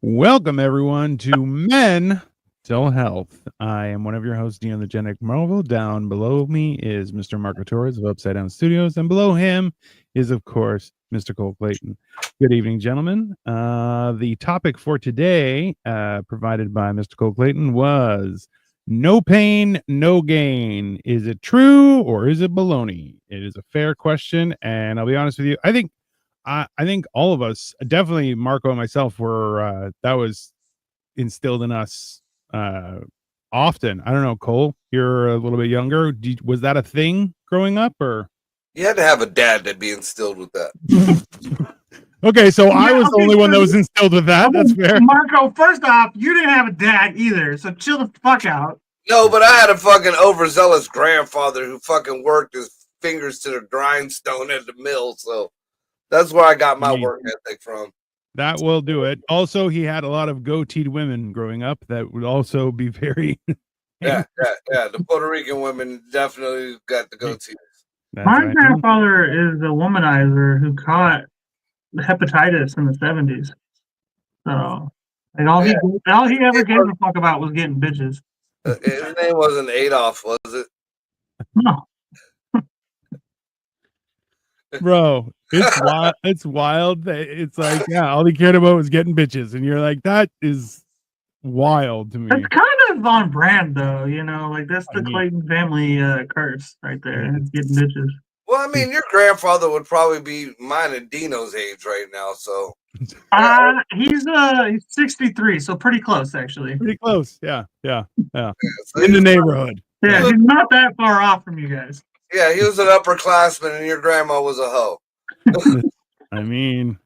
Welcome, everyone, to Mental Health. I am one of your hosts, Dean the Genic Marvel. Down below me is Mr. Marco Torres of Upside Down Studios, and below him is, of course, Mr. Cole Clayton. Good evening, gentlemen. The topic for today, provided by Mr. Cole Clayton, was no pain, no gain. Is it true or is it baloney? It is a fair question, and I'll be honest with you. I think all of us, definitely Marco and myself, were that was instilled in us often. I don't know, Cole, you're a little bit younger. Was that a thing growing up, or? You had to have a dad to be instilled with that. Okay, so I was the only one that was instilled with that. That's fair. Marco, first off, you didn't have a dad either, so chill the fuck out. No, but I had a fucking overzealous grandfather who fucking worked his fingers to the grindstone at the mill, so that's where I got my work ethic from. That will do it. Also, he had a lot of goateed women growing up that would also be very... Yeah. The Puerto Rican women definitely got the goatees. My grandfather is a womanizer who caught hepatitis in the 70s. So, like all he ever gave a fuck about was getting bitches. His name wasn't Adolf, was it? No. Bro, it's wild. It's like, yeah, all he cared about was getting bitches, and you're like, that is wild to me. It's kind of on brand, though. You know, like that's the Clayton family curse right there. It's getting bitches. Well, I mean, your grandfather would probably be mine and Dino's age right now. So, he's 63, so pretty close, actually. Pretty close, yeah. So in the neighborhood. Yeah, he's not that far off from you guys. Yeah, he was an upperclassman, and your grandma was a hoe. I mean,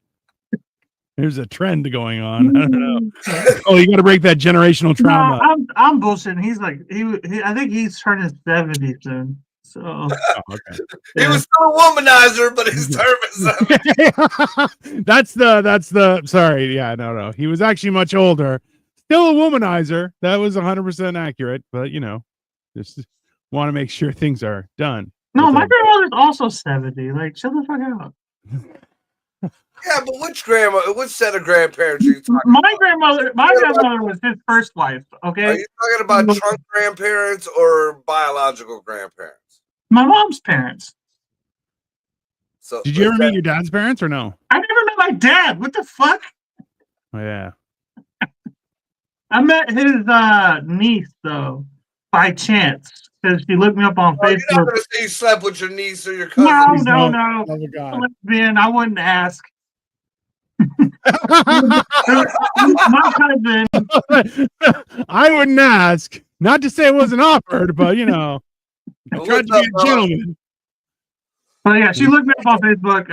there's a trend going on. I don't know. Oh, you got to break that generational trauma. No, I'm bullshitting. He's like I think he's turning 70 soon. So okay. He was still a womanizer, but he's turning 70. That's the sorry. Yeah, no. He was actually much older. Still a womanizer. That was 100% accurate, but just want to make sure things are done. No, my grandmother's also 70. Like, shut the fuck out. Yeah, but which set of grandparents are you talking about? My grandmother was his first wife, okay? Are you talking about trunk grandparents or biological grandparents? My mom's parents. So did you ever meet your dad's parents or no? I never met my dad. What the fuck? Oh, yeah. I met his niece, though, by chance. Because she looked me up on Facebook. You're not going to say you slept with your niece or your cousin. No. Oh, my God. Lesbian, I wouldn't ask. My cousin. I wouldn't ask. Not to say it wasn't offered, but I tried to be a gentleman. But yeah, she looked me up on Facebook.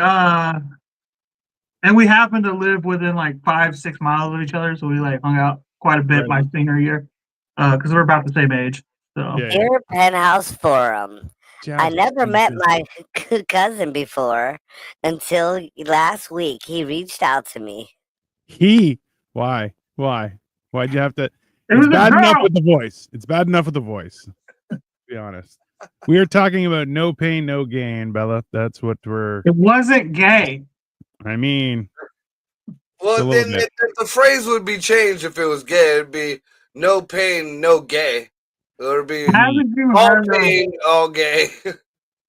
And we happened to live within like 5-6 miles of each other, so we like hung out quite a bit my senior year. Because we're about the same age. So. Dear Penthouse Forum, I never met my cousin before until last week. He reached out to me. Why? Why'd you have to? It's bad enough with the voice. It's bad enough with the voice. To be honest. We are talking about no pain, no gain, Bella. That's what we're. It wasn't gay. I mean. Well, then the phrase would be changed if it was gay. It'd be no pain, no gay. Or be all pain, all gay.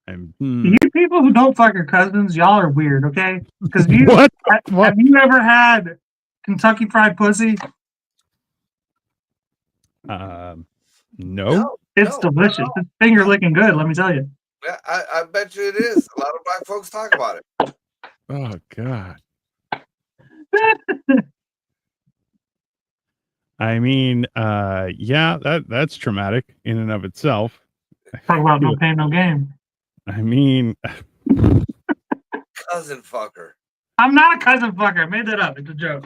You people who don't fuck your cousins, y'all are weird, okay? Because what? Have you ever had Kentucky Fried Pussy? No. It's delicious. It's finger licking good, let me tell you. Yeah, I bet you it is. A lot of black folks talk about it. Oh, God. I mean, yeah, that's traumatic in and of itself. Talk about no pain, no gain. I mean, cousin fucker. I'm not a cousin fucker. I made that up. It's a joke.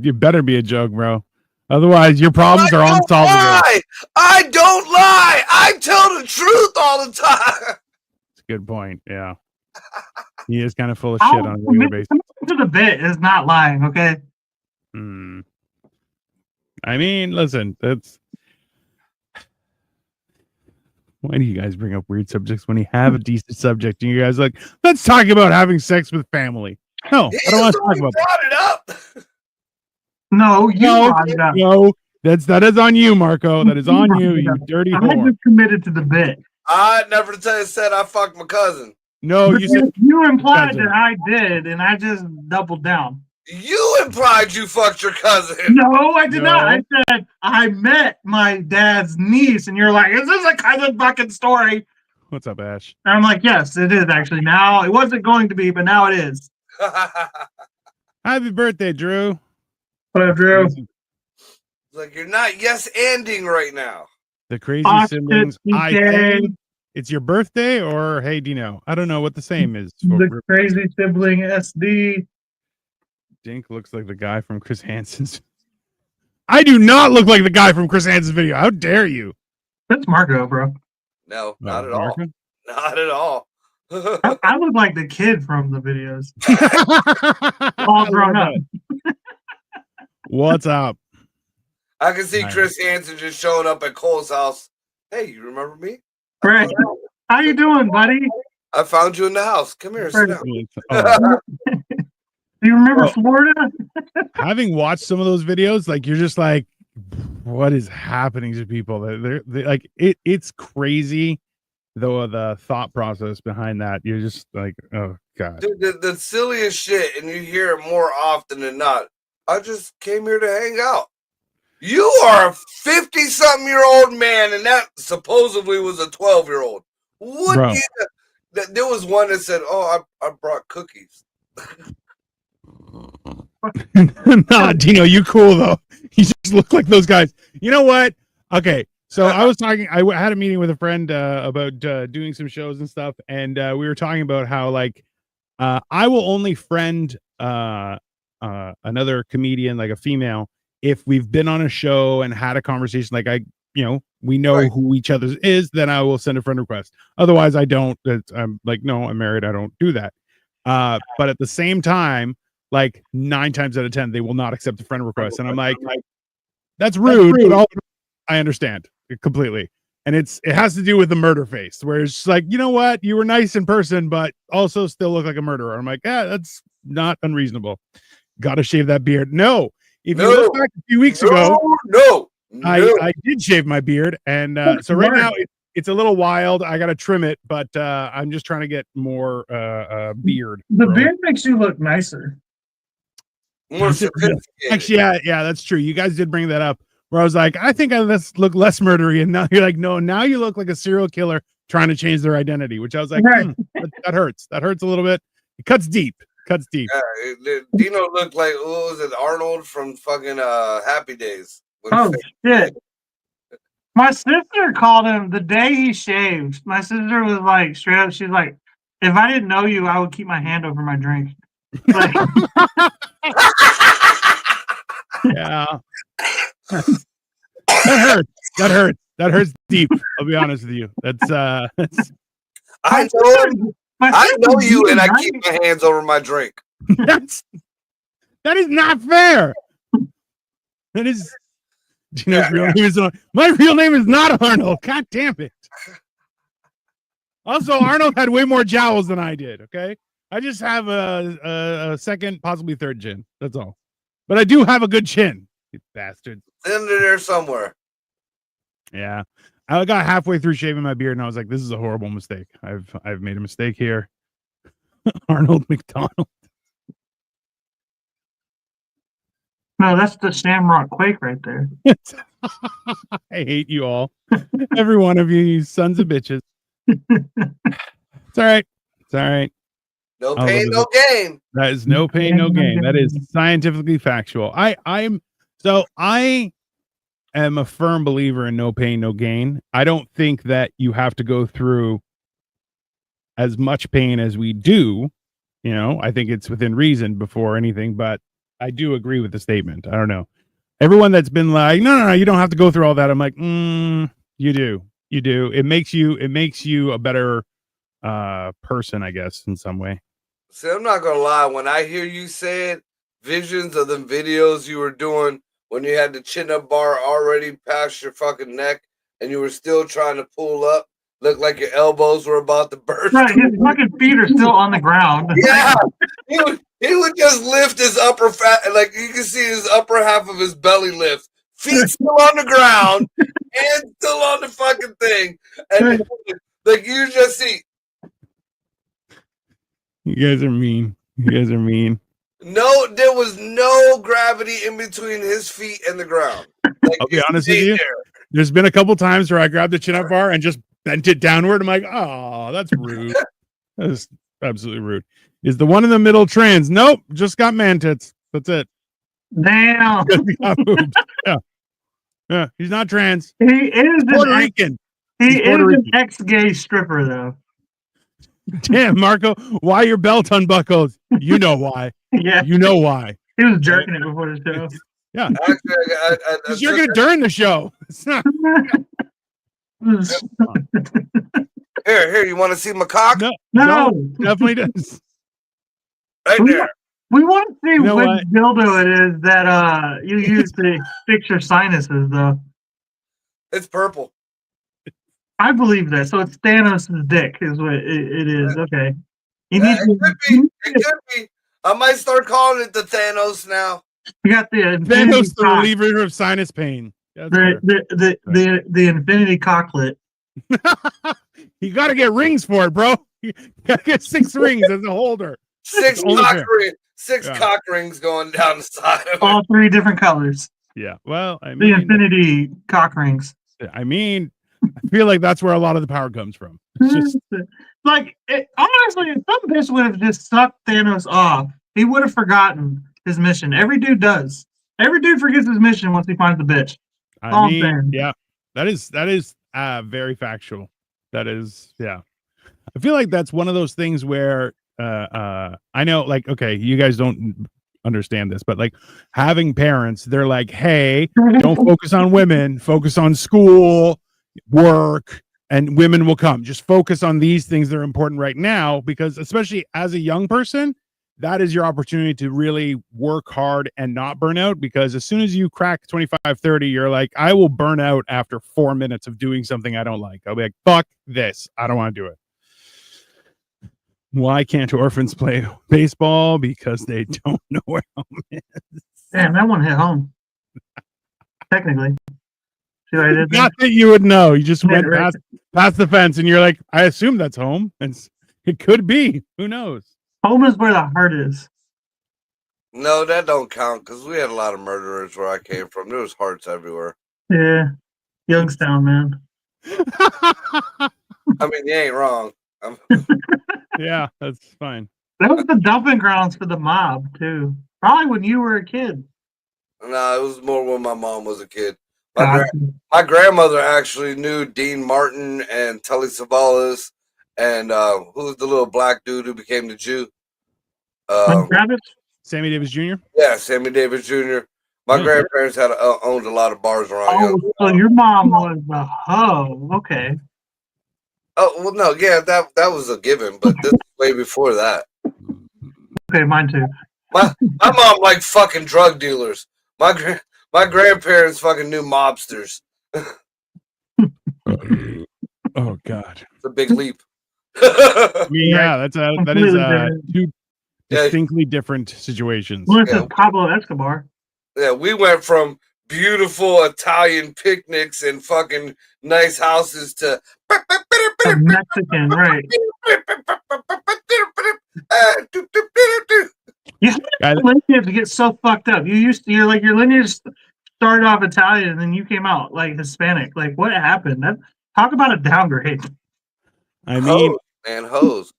You better be a joke, bro. Otherwise, your problems are unsolvable. I don't lie. I tell the truth all the time. That's a good point. Yeah, he is kind of full of shit on a regular basis. To the bit is not lying. Okay. I mean, listen, that's why do you guys bring up weird subjects when you have a decent subject and you guys are like, let's talk about having sex with family? No, I don't want to talk about that. Brought it up. No, no. That is on you, Marco. That is on you, you dirty whore. I just committed to the bit. I never said I fucked my cousin. No, but you said you implied that I did, and I just doubled down. You implied you fucked your cousin. No, I did not. I said I met my dad's niece, and you're like, "Is this a cousin fucking story?" What's up, Ash? And I'm like, "Yes, it is actually. Now it wasn't going to be, but now it is." Happy birthday, Drew. What up, Drew? Like you're not yes-anding right now. The crazy siblings. I think it's your birthday, or hey, Dino. I don't know what the same is. The crazy sibling SD. Dink looks like the guy from Chris Hansen's. I do not look like the guy from Chris Hansen's video. How dare you? That's Marco, bro. No, not at all. Not at all. I look like the kid from the videos. All grown up. What's up? I can see Chris Hansen just showing up at Cole's house. Hey, you remember me? Right. How you doing, buddy? I found you in the house. Come here, sit down. Do you remember Florida? Having watched some of those videos, like you're just like, what is happening to people? They're like it's crazy, though the thought process behind that. You're just like, oh god. Dude, the silliest shit, and you hear it more often than not. I just came here to hang out. You are a 50-something-year-old man, and that supposedly was a 12-year-old. What? There was one that said, "Oh, I brought cookies." Nah, Dino, you cool though. You just look like those guys. You know what? Okay, so I was talking. I had a meeting with a friend about doing some shows and stuff, and we were talking about how like I will only friend another comedian, like a female, if we've been on a show and had a conversation. Like we know who each other is. Then I will send a friend request. Otherwise, I don't. I'm like, no, I'm married. I don't do that. But at the same time, like 9 times out of 10, they will not accept a friend request. And I'm like, that's rude, but I understand it completely. And it has to do with the murder face, where it's just like, you know what? You were nice in person, but also still look like a murderer. I'm like, yeah, that's not unreasonable. Got to shave that beard. No. If you look back a few weeks ago, I did shave my beard. And so right now it's a little wild. I got to trim it, but I'm just trying to get more beard. The beard makes you look nicer. Actually, yeah, that's true. You guys did bring that up, where I was like, I think I look less murdery, and now you're like, no, now you look like a serial killer trying to change their identity, which I was like, that hurts. That hurts a little bit. It cuts deep. Yeah, Dino looked like, what was it, Arnold from fucking Happy Days. Oh shit! My sister called him the day he shaved. My sister was like, straight up, she's like, if I didn't know you, I would keep my hand over my drink. Like, yeah. That hurts deep. I'll be honest with you. That's I know you, and I keep my hands over my drink. That is not fair. That is real name is my real name is not Arnold. God damn it. Also, Arnold had way more jowls than I did. Okay, I just have a second, possibly third chin. That's all. But I do have a good chin. You bastard. It's in there somewhere. Yeah. I got halfway through shaving my beard and I was like, this is a horrible mistake. I've made a mistake here. Arnold McDonald. No, that's the Shamrock Quake right there. I hate you all. Every one of you sons of bitches. It's all right. It's all right. No pain, no gain. That is no pain, no gain. That is scientifically factual. I am a firm believer in no pain, no gain. I don't think that you have to go through as much pain as we do. You know, I think it's within reason before anything, but I do agree with the statement. I don't know. Everyone that's been like, no, you don't have to go through all that. I'm like, you do. It makes you a better person, I guess, in some way. See, I'm not gonna lie. When I hear you say it, visions of the videos you were doing when you had the chin-up bar already past your fucking neck and you were still trying to pull up, looked like your elbows were about to burst. Right, his fucking feet are still on the ground. Yeah, he would just lift his upper fat, like you can see his upper half of his belly lift, feet still on the ground, hands still on the fucking thing, and like you just see. You guys are mean. You guys are mean. No, there was no gravity in between his feet and the ground. Like, I'll be honest with you. There's been a couple times where I grabbed the chin up bar and just bent it downward. I'm like, oh, that's rude. That's absolutely rude. Is the one in the middle trans? Nope, just got man tits. That's it. Damn. Yeah. Yeah, he's not trans. He is Puerto Rican. He is Puerto an Rican. ex-gay stripper, though. Damn, Marco, why your belt unbuckled? You know why. Yeah, You know why. he was jerking it before the show. Yeah. Actually, I Because you're going to during the show. It's not. Here, you want to see my cock? No. Definitely does. Right there. We want to see You know which what? dildo it is that you use to fix your sinuses, though. It's purple. I believe that. So it's Thanos' dick, is what it is. Okay. You need It could be. It could be. I might start calling it the Thanos now. you got the Thanos, infinity the cock, reliever of sinus pain. That's fair. the infinity cocklet. You got to get rings for it, bro. You got to get 6 rings as a holder. Six Only cock fair. rings. Six Yeah. cock rings going down the side of it. All 3 different colors. Yeah. Well, I The mean, infinity cock rings. I feel like that's where a lot of the power comes from. It's just Like, honestly, if some bitch would have just sucked Thanos off, he would have forgotten his mission. Every dude does. Every dude forgets his mission once he finds the bitch. I mean, fair. yeah, that is very factual. That is, yeah. I feel like that's one of those things where I know, like, okay, you guys don't understand this, but like having parents, they're like, hey, don't focus on women, focus on school, work, and women will come. Just focus on these things that are important right now, because especially as a young person, that is your opportunity to really work hard and not burn out, because as soon as you crack 25, 30, you're like, I will burn out after 4 minutes of doing something I don't like. I'll be like, fuck this. I don't want to do it. Why can't orphans play baseball? Because they don't know where home is. Damn, that one hit home. Technically. See what I did there? Not that you would know. You just Yeah, went right. past the fence and you're like, I assume that's home. And it could be. Who knows? Home is where the heart is. No, that don't count because we had a lot of murderers where I came from. There was hearts everywhere. Yeah. Youngstown, man. I mean, you ain't wrong. Yeah, that's fine. That was the dumping grounds for the mob, too. Probably when you were a kid. No, it was more when my mom was a kid. Gotcha. My grandmother actually knew Dean Martin and Telly Savalas and who was the little black dude who became the Jew? Travis? Sammy Davis Jr. Yeah, Sammy Davis Jr. My grandparents had owned a lot of bars around Oh, here. so your mom was a hoe. Okay. Oh well, no, yeah, that was a given, but this was way before that. Okay, mine too. My mom liked fucking drug dealers. My grandparents fucking knew mobsters. Oh God. It's a big leap. I mean, yeah, that is Completely different. two distinctly different situations. Well, it's Yeah. Pablo Escobar. Yeah, we went from beautiful Italian picnics and fucking nice houses to A Mexican, right. Yeah, I- lineage get so fucked up. Your lineage started off Italian and then you came out like Hispanic. Like, what happened? Talk about a downgrade. I mean, Hose, man, hose.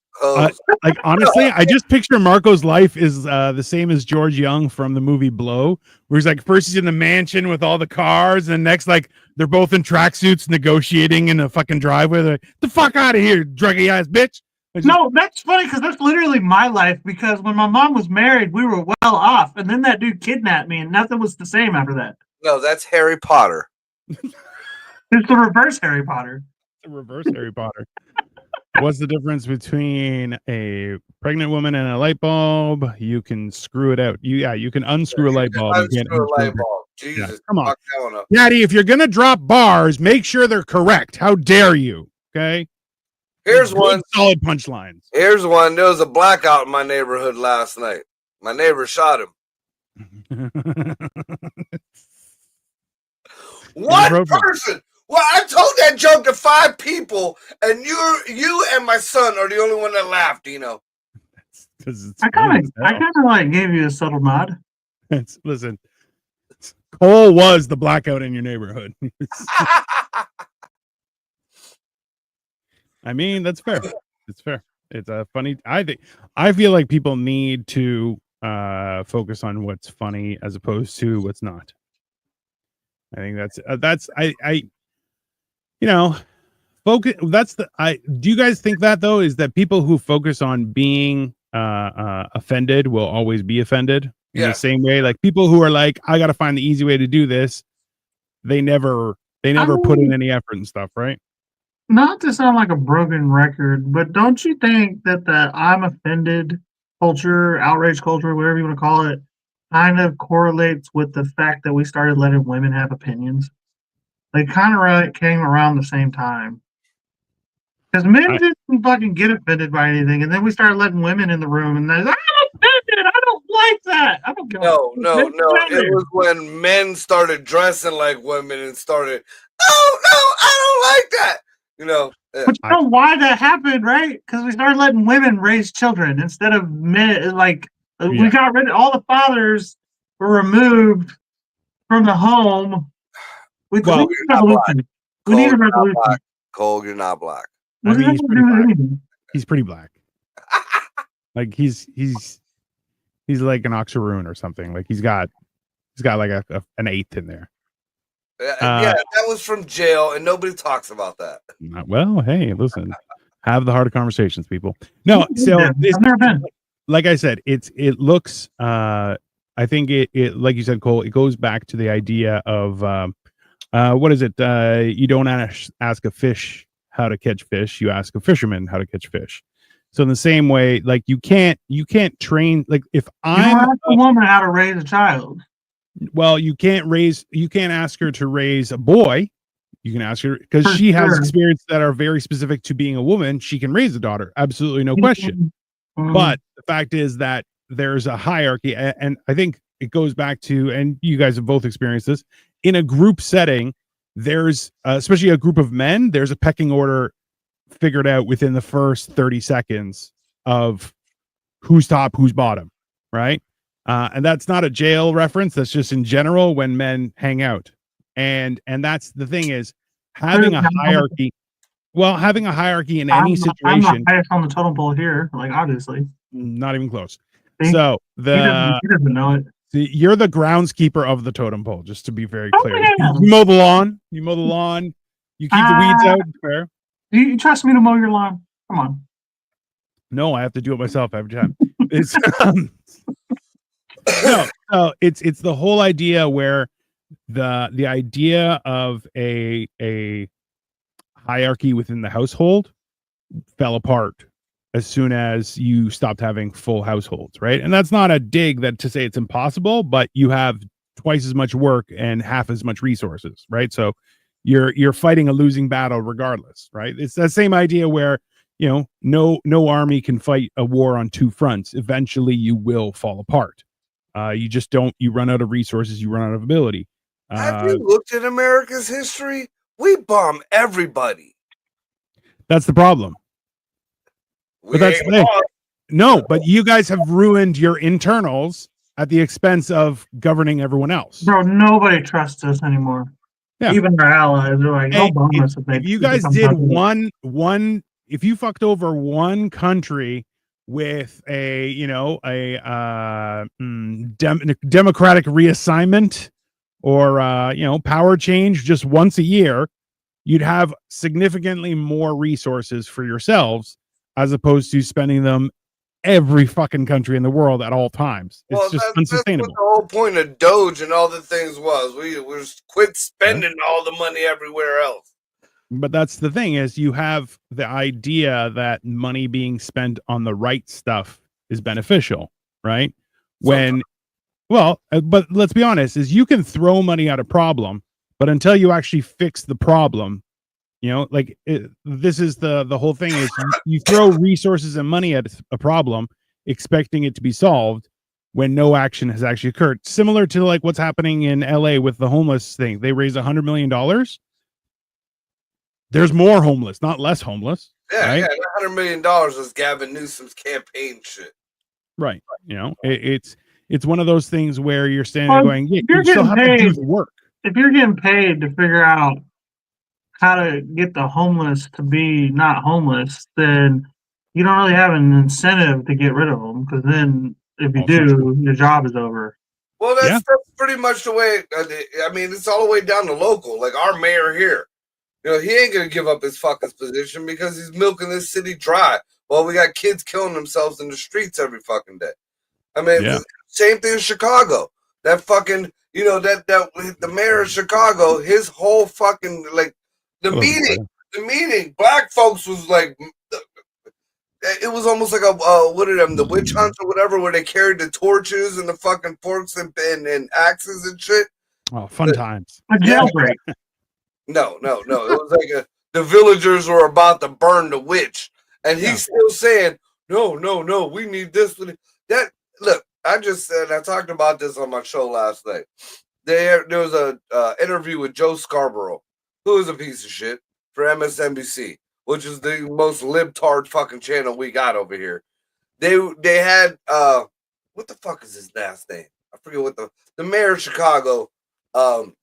like honestly, I just picture Marco's life is the same as George Young from the movie Blow, where he's like first he's in the mansion with all the cars, and next like they're both in tracksuits negotiating in a fucking driveway. They're like, the fuck out of here, druggy ass bitch. No, that's funny because that's literally my life. Because when my mom was married, we were well off, and then that dude kidnapped me, and nothing was the same after that. No, that's Harry Potter. It's the reverse Harry Potter. The reverse Harry Potter. What's the difference between a pregnant woman and a light bulb? You can screw it out. You can unscrew a light bulb. You can't Unscrew a light unscrew it. bulb. Jesus, come on. fuck that one up. Daddy, if you're gonna drop bars, make sure they're correct. How dare you? Okay. Here's Good, one. solid punchlines. Here's one. There was a blackout in my neighborhood last night. My neighbor shot him. One person. Well, I told that joke to 5 people, and you and my son are the only one that laughed, Dino. I kind of like gave you a subtle nod. Listen, Cole was the blackout in your neighborhood. I mean, that's fair. It's fair. It's a funny. I feel like people need to focus on what's funny as opposed to what's not. I think that's you know, focus. Do you guys think that though is that people who focus on being offended will always be offended in the same way? Like people who are like, I got to find the easy way to do this. They never put in any effort and stuff, right? Not to sound like a broken record, but don't you think that the I'm offended culture, outrage culture, whatever you want to call it, kind of correlates with the fact that we started letting women have opinions? They kind of came around the same time. Because men didn't fucking get offended by anything, and then we started letting women in the room, and they're like, I'm offended. I don't like that. I don't give No. It was when men started dressing like women and started, no, I don't like that. You know. But you know why that happened, right? Because we started letting women raise children instead of men. Like we got rid of all the fathers were removed from the home. We need a revolution. We need a revolution. Cole, you're not black. I mean, he's pretty black. Like he's like an Oxaroon or something. Like he's got like an 8th in there. Yeah, that was from jail, and nobody talks about that. Well, hey, listen, have the hard conversations, people. No, so I've never been. Like I said, it looks. I think it like you said, Cole. It goes back to the idea of what is it? You don't ask a fish how to catch fish. You ask a fisherman how to catch fish. So in the same way, like you can't train. Like if I'm ask a woman how to raise a child. Well, you can't ask her to raise a boy. You can ask her because she has experience that are very specific to being a woman. She can raise a daughter. Absolutely no question. But the fact is that there's a hierarchy. And I think it goes back to, and you guys have both experienced this, in a group setting, there's, especially a group of men, there's a pecking order figured out within the first 30 seconds of who's top, who's bottom, right? And that's not a jail reference. That's just in general when men hang out. And that's the thing is having a hierarchy. Well, having a hierarchy in any situation. I'm the highest on the totem pole here, like obviously. Not even close. See? So he doesn't know it. You're the groundskeeper of the totem pole, just to be very clear. Yeah. You mow the lawn. You keep the weeds out. Fair. You trust me to mow your lawn? Come on. No, I have to do it myself every time. It's no, it's the whole idea where the idea of a hierarchy within the household fell apart as soon as you stopped having full households, right? And that's not a dig that to say it's impossible, but you have twice as much work and half as much resources, right? So you're fighting a losing battle regardless, right? It's that same idea where, you know, no army can fight a war on two fronts. Eventually you will fall apart. You run out of resources, you run out of ability. Have you looked at America's history? We bomb everybody. That's the problem. But that's the thing. No, but you guys have ruined your internals at the expense of governing everyone else. Bro, nobody trusts us anymore. Yeah. Even our allies are like, hey, if you guys did if you fucked over one country with a democratic reassignment or power change just once a year, you'd have significantly more resources for yourselves as opposed to spending them every fucking country in the world at all times. It's just unsustainable. That's what the whole point of Doge and all the things was. We quit spending all the money everywhere else. But that's the thing is you have the idea that money being spent on the right stuff is beneficial, right? But let's be honest, is you can throw money at a problem, but until you actually fix the problem, You know, like this is the whole thing is you throw resources and money at a problem, expecting it to be solved when no action has actually occurred. Similar to like what's happening in LA with the homeless thing. They raised $100 million. There's more homeless, not less homeless. Yeah, right? yeah, $100 million is Gavin Newsom's campaign shit. Right. You know, it's one of those things where you're standing Well, there going, yeah, you're you still have getting to do paid. the work. If you're getting paid to figure out how to get the homeless to be not homeless, then you don't really have an incentive to get rid of them, because then if you Also do, true. your job is over. Well, that's pretty much the way. I mean, it's all the way down to local. Like our mayor here, you know, he ain't gonna give up his fucking position because he's milking this city dry. Well, we got kids killing themselves in the streets every fucking day. I mean, same thing in Chicago. That fucking, you know, that the mayor of Chicago, his whole fucking like the meeting, black folks was like, it was almost like a what are them, the witch hunts or whatever, where they carried the torches and the fucking forks and axes and shit. Oh, fun times. A jailbreak. No. It was like the villagers were about to burn the witch, and he's still saying, no, we need this. That look, I just said, I talked about this on my show last night. There was a interview with Joe Scarborough, who is a piece of shit, for MSNBC, which is the most libtard fucking channel we got over here. They had what the fuck is his last name? I forget what the mayor of Chicago on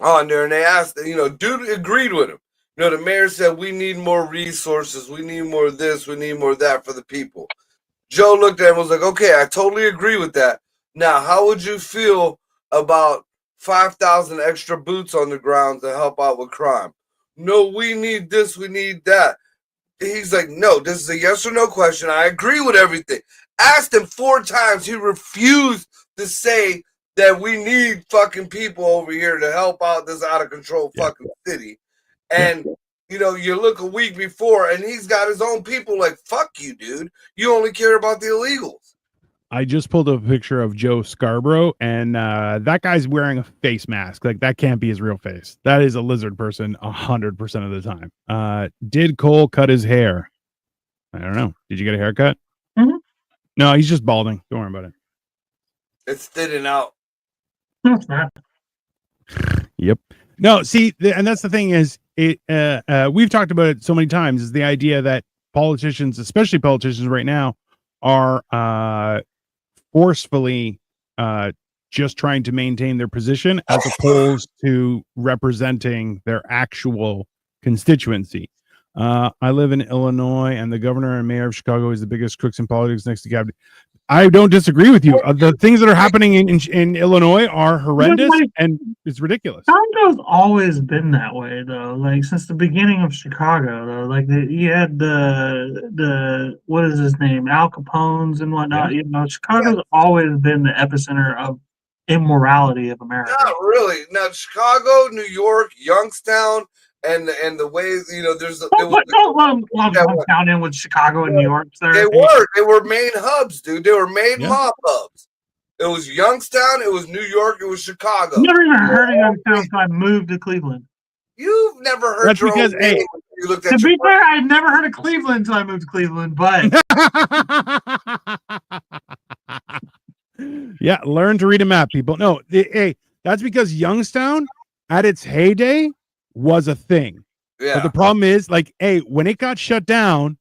there, and they asked, you know, dude agreed with him. You know, the mayor said we need more resources, we need more of this, we need more of that for the people. Joe looked at him and was like, okay, I totally agree with that. Now, how would you feel about 5,000 extra boots on the ground to help out with crime? No, we need this, we need that. He's like, no, this is a yes or no question. I agree with everything. Asked him 4 times. He refused to say that we need fucking people over here to help out this out of control fucking city. And, you know, you look a week before and he's got his own people like, fuck you, dude. You only care about the illegals. I just pulled up a picture of Joe Scarborough, and that guy's wearing a face mask. Like, that can't be his real face. That is a lizard person 100% of the time. Did Cole cut his hair? I don't know. Did you get a haircut? Mm-hmm. No, he's just balding. Don't worry about it. It's thinning out. Yep. No, see, and that's the thing is, we've talked about it so many times, is the idea that politicians, especially politicians right now, are forcefully just trying to maintain their position as opposed to representing their actual constituency. I live in Illinois, and the governor and mayor of Chicago is the biggest crooks in politics next to Gavin. I don't disagree with you. The things that are happening in Illinois are horrendous, and it's ridiculous. Chicago's always been that way, though. Like, since the beginning of Chicago, though. Like, you had the what is his name, Al Capone's and whatnot. You know, Chicago's always been the epicenter of immorality of America. Not really. Now, Chicago, New York, Youngstown, and the ways, you know, there's don't lump down in with Chicago and New York, sir. They were main hubs, dude. They were main mob hubs. It was Youngstown, it was New York, it was Chicago. Never even heard of Youngstown until I moved to Cleveland. You've never heard your own name. You looked at to be fair, I had never heard of Cleveland until I moved to Cleveland, but yeah, learn to read a map, people. No, hey, that's because Youngstown at its heyday was a thing. Yeah. But the problem is, like, hey, when it got shut down,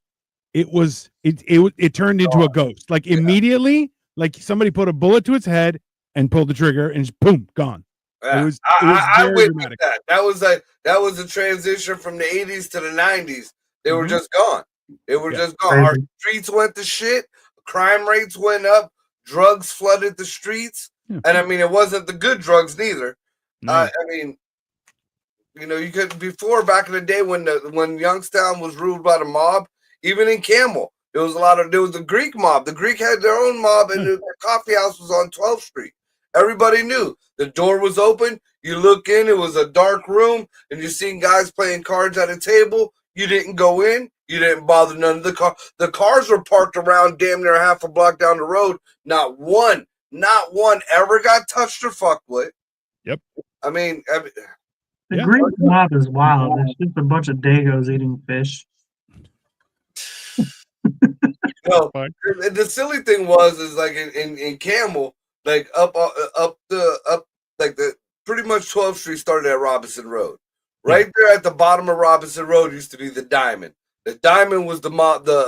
it turned into a ghost. Like, immediately, like somebody put a bullet to its head and pulled the trigger, and just, boom, gone. Yeah. It was I witnessed that. That was a transition from the 80s to the 90s. They were just gone. They were just gone. Our streets went to shit. Crime rates went up. Drugs flooded the streets. Yeah. And I mean, it wasn't the good drugs neither. No. I mean, you know, you could before back in the day when Youngstown was ruled by the mob, even in Campbell, there was the Greek mob. The Greek had their own mob, and the coffee house was on 12th Street. Everybody knew the door was open. You look in, it was a dark room, and you seen guys playing cards at a table. You didn't go in. You didn't bother none of the cars. The cars were parked around damn near half a block down the road. Not one ever got touched or fucked with. Yep. I mean, The Yeah. Greek mob is wild. It's just a bunch of Dagos eating fish. No, Fine. the silly thing was is like in Camel, like up like the pretty much 12th Street started at Robinson Road. Right there at the bottom of Robinson Road used to be the Diamond. The Diamond was the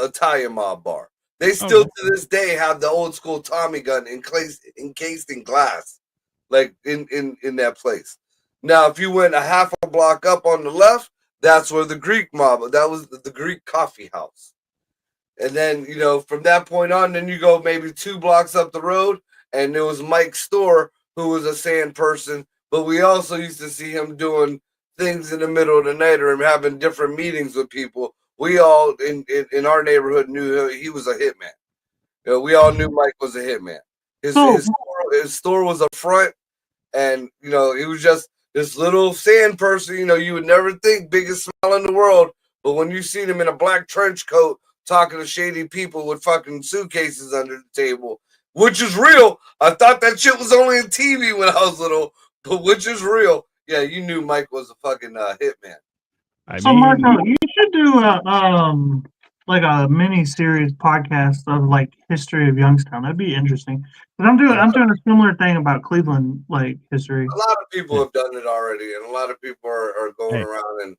Italian mob bar. They still to this day have the old school Tommy gun encased in glass, like in that place. Now, if you went a half a block up on the left, that's where the Greek mob. That was the Greek coffee house. And then, from that point on, then you go maybe 2 blocks up the road, and there was Mike's store, who was a sand person. But we also used to see him doing things in the middle of the night or him having different meetings with people. We all in our neighborhood knew he was a hitman. We all knew Mike was a hitman. His store was a front, and he was just this little sand person. You would never think biggest smile in the world, but when you seen him in a black trench coat talking to shady people with fucking suitcases under the table, which is real. I thought that shit was only in TV when I was little, but which is real. Yeah, you knew Mike was a fucking hitman. Marco, you should do a mini series podcast of like history of Youngstown. That'd be interesting. But I'm doing a similar thing about Cleveland like history. A lot of people have done it already, and a lot of people are going around and.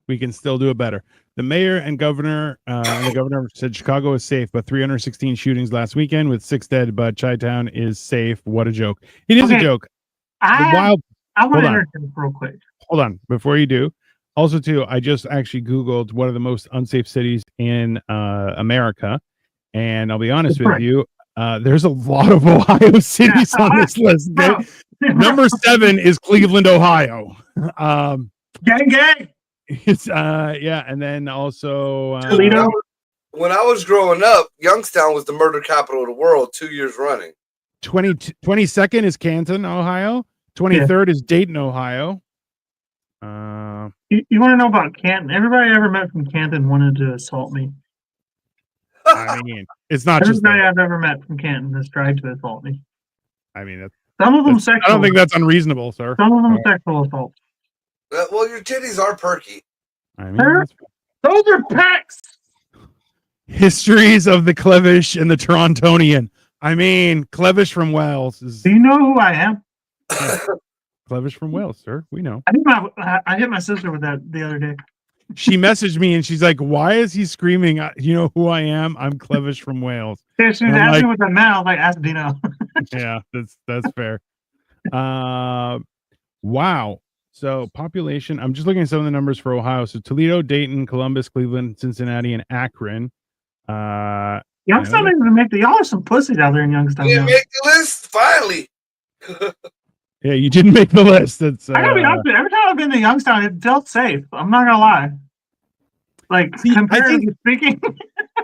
We can still do it better. The mayor and governor, the governor said Chicago is safe, but 316 shootings last weekend with 6 dead. But Chi-Town is safe. What a joke! It is a joke. I want to interject real quick. Hold on, before you do. Also, too, I just actually Googled what are the most unsafe cities in America, and I'll be honest with you, there's a lot of Ohio cities on this list. Okay? Number 7 is Cleveland, Ohio. Gang. It's and then also Toledo. When I was growing up, Youngstown was the murder capital of the world 2 years running. 22nd is Canton, Ohio. 23rd is Dayton, Ohio. You want to know about Canton? Everybody I ever met from Canton wanted to assault me. I mean, it's not just everybody I've ever met from Canton has tried to assault me. I mean, some of them sexual. I don't think that's unreasonable, sir. Some of them sexual assault. Well, your titties are perky. I mean, those are pecs. Histories of the Clevish and the Torontonian. I mean, Clevish from Wales is. Do you know who I am? Clevish from Wales, sir. We know. I hit my sister with that the other day. She messaged me and she's like, "Why is he screaming? You know who I am? I'm Clevish from Wales." Yeah, she was asking with the mouth, like, ask Dino. Yeah, that's fair. Wow. So population, I'm just looking at some of the numbers for Ohio. So Toledo, Dayton, Columbus, Cleveland, Cincinnati, and Akron. Youngstown didn't even make y'all are some pussies out there in Youngstown. You didn't make the list, finally. Yeah, you didn't make the list. That's I gotta be honest, every time I've been to Youngstown, it felt safe. I'm not gonna lie. Like, comparatively speaking.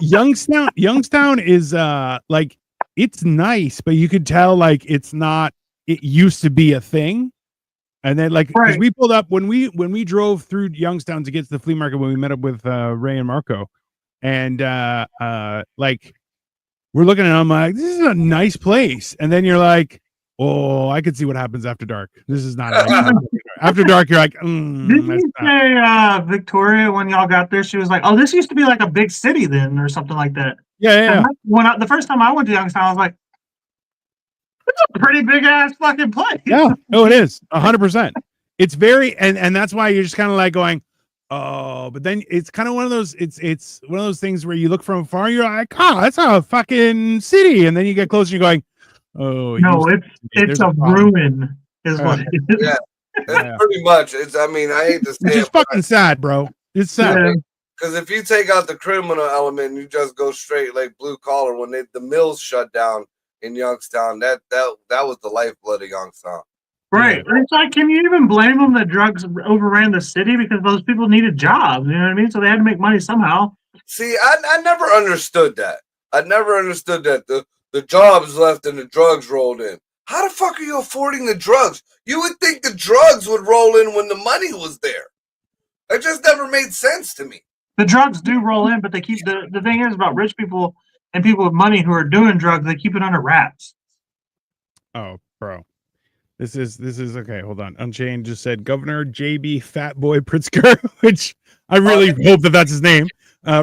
Youngstown is like, it's nice, but you could tell like it used to be a thing. And then, like, because we pulled up when we drove through Youngstown to get to the flea market when we met up with Ray and Marco, and like we're looking at it, I'm like, this is a nice place, and then you're like, oh, I could see what happens after dark. This is not nice. After dark. You're like, did you say Victoria when y'all got there? She was like, oh, this used to be like a big city then, or something like that. Yeah. The first time I went to Youngstown, I was like, it's a pretty big ass fucking place. Yeah, no, it is 100%. It's very, and that's why you're just kind of like going, oh, but then it's kind of one of those. It's one of those things where you look from afar, you're like, oh, that's a fucking city, and then you get closer, you're going, oh, no, it's a ruin, is what it is. Yeah, that's pretty much. I mean, I hate to say it's just fucking sad, bro. It's sad. Because if you take out the criminal element, you just go straight like blue collar. When the mills shut down in Youngstown, that was the lifeblood of Youngstown. Right. Yeah. It's like, can you even blame them that drugs overran the city because those people needed jobs? You know what I mean? So they had to make money somehow. See, I never understood that. I never understood that the jobs left and the drugs rolled in. How the fuck are you affording the drugs? You would think the drugs would roll in when the money was there. It just never made sense to me. The drugs do roll in, but they keep the thing is about rich people and people with money who are doing drugs, they keep it under wraps. Oh, bro. This is okay. Hold on. Unchained just said Governor JB Fatboy Pritzker, which I really hope that that's his name.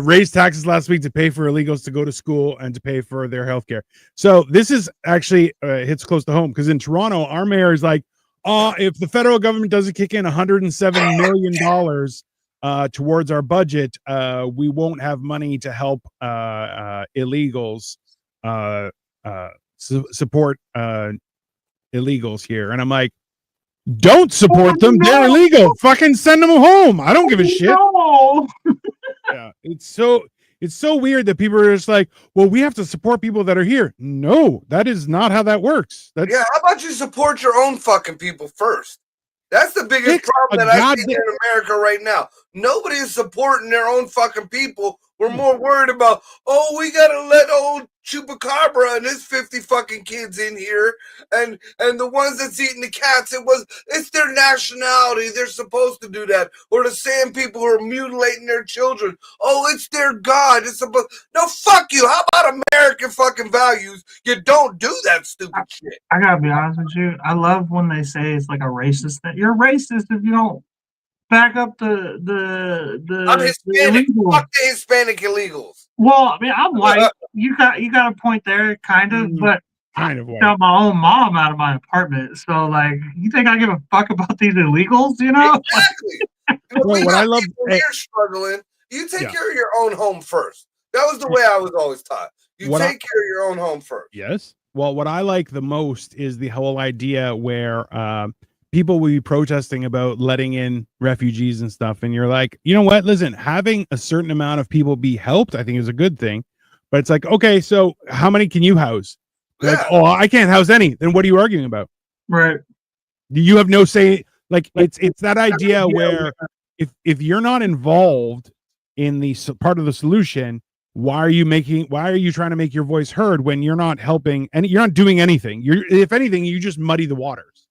Raised taxes last week to pay for illegals to go to school and to pay for their health care. So this is actually hits close to home because in Toronto, our mayor is like, if the federal government doesn't kick in $107 million towards our budget, we won't have money to help illegals support illegals here. And I'm like, don't support them. They're illegal. Fucking send them home. I don't give a shit. No. Yeah, it's so weird that people are just like, well, we have to support people that are here. No, that is not how that works. That's how about you support your own fucking people first? That's the biggest problem that I see in America right now. Nobody is supporting their own fucking people. We're more worried about, we gotta let old Chupacabra and his 50 fucking kids in here, and the ones that's eating the cats. It's their nationality. They're supposed to do that. Or the same people who are mutilating their children. Oh, it's their God. It's supposed. No, fuck you. How about American fucking values? You don't do that stupid shit. I gotta be honest with you. I love when they say it's like a racist thing. You're racist if you don't back up the I'm Hispanic. Fuck the Hispanic illegals. Well, I mean, I'm white. You got a point there, kind of, but kind of white. Got my own mom out of my apartment, so like, you think I give a fuck about these illegals? You know, exactly. What I love here struggling. You take care of your own home first. That was the way I was always taught. You take care of your own home first. Yes. Well, what I like the most is the whole idea where people will be protesting about letting in refugees and stuff. And you're like, you know what? Listen, having a certain amount of people be helped, I think is a good thing. But it's like, okay, so how many can you house? Like, I can't house any. Then what are you arguing about? Right. You have no say. Like, it's that idea where if you're not involved in the part of the solution, why are you trying to make your voice heard when you're not helping and you're not doing anything? If anything, you just muddy the waters.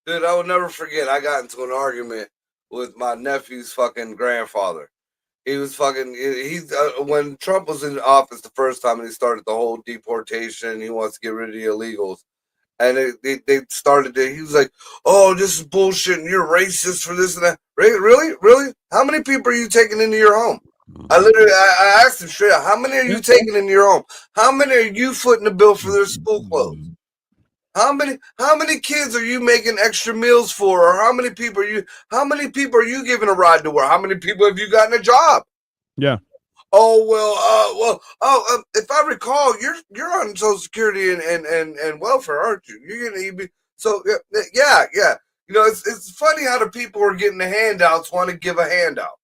Dude, I will never forget. I got into an argument with my nephew's fucking grandfather. He was fucking. When Trump was in office the first time, and he started the whole deportation. He wants to get rid of the illegals, and they started. He was like, "Oh, this is bullshit, and you're racist for this and that." Really? How many people are you taking into your home? I asked him straight out, how many are you taking into your home? How many are you footing the bill for their school clothes? How many kids are you making extra meals for? Or how many people are you giving a ride to work? How many people have you gotten a job? Yeah. If I recall, you're on Social Security and welfare, aren't you? You're gonna be so yeah. You know, it's funny how the people who are getting the handouts want to give a handout.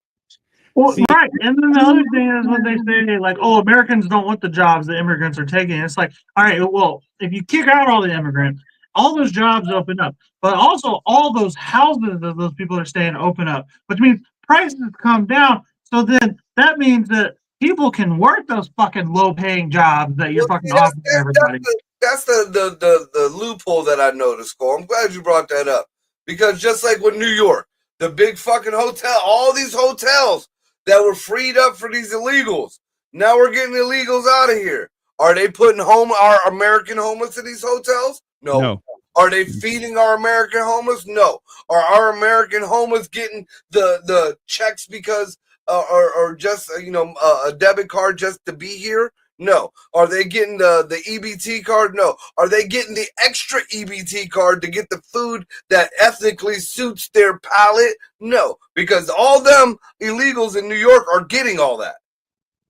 Well, right, and then the other thing is when they say like, "Oh, Americans don't want the jobs the immigrants are taking." It's like, all right, well, if you kick out all the immigrants, all those jobs open up, but also all those houses that those people are staying open up, which means prices come down. So then that means that people can work those fucking low-paying jobs that you're fucking offering everybody. That's the loophole that I noticed, Cole. I'm glad you brought that up because just like with New York, the big fucking hotel, all these hotels that were freed up for these illegals. Now we're getting illegals out of here. Are they putting our American homeless in these hotels? No. Are they feeding our American homeless? No. Are our American homeless getting the checks because or just a debit card just to be here? No. Are they getting the EBT card? No. Are they getting the extra EBT card to get the food that ethnically suits their palate? No. Because all them illegals in New York are getting all that.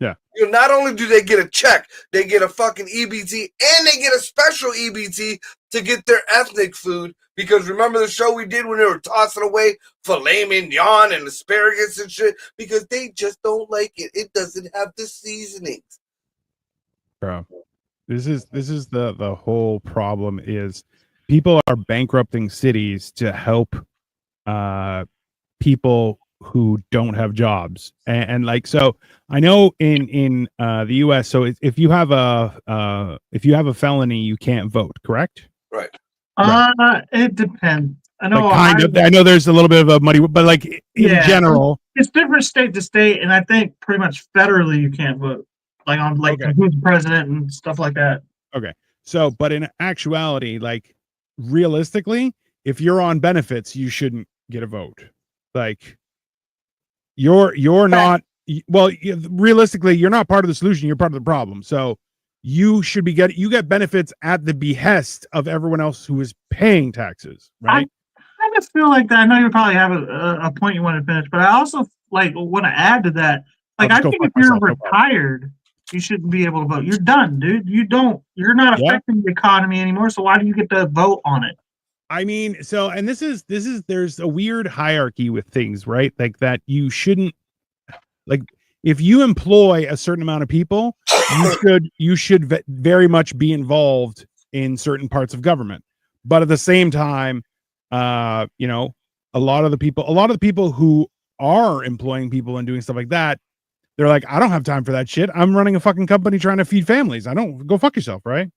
Yeah. You know, not only do they get a check, they get a fucking EBT and they get a special EBT to get their ethnic food. Because remember the show we did when they were tossing away filet mignon and asparagus and shit? Because they just don't like it. It doesn't have the seasonings. Bro, this is the whole problem is people are bankrupting cities to help people who don't have jobs and like, so I know in the US, so if you have a felony you can't vote, correct? Right. It depends. I know like I know there's a little bit of a muddy, but like in general it's different state to state, and I think pretty much federally you can't vote. Like on who's the president and stuff like that. Okay. So, but in actuality, like realistically, if you're on benefits, you shouldn't get a vote. Like you're not, well, realistically, you're not part of the solution. You're part of the problem. So you should be you get benefits at the behest of everyone else who is paying taxes, right? I just feel like that. I know you probably have a point you want to finish, but I also like want to add to that. Like, I think if you're retired, you shouldn't be able to vote. You're done, dude. You're not affecting the economy anymore. So why do you get to vote on it? I mean, so, and this is, there's a weird hierarchy with things, right? Like that you shouldn't, like, if you employ a certain amount of people, you should very much be involved in certain parts of government. But at the same time, you know, a lot of the people who are employing people and doing stuff like that, they're like, I don't have time for that shit. I'm running a fucking company trying to feed families. I don't, go fuck yourself, right?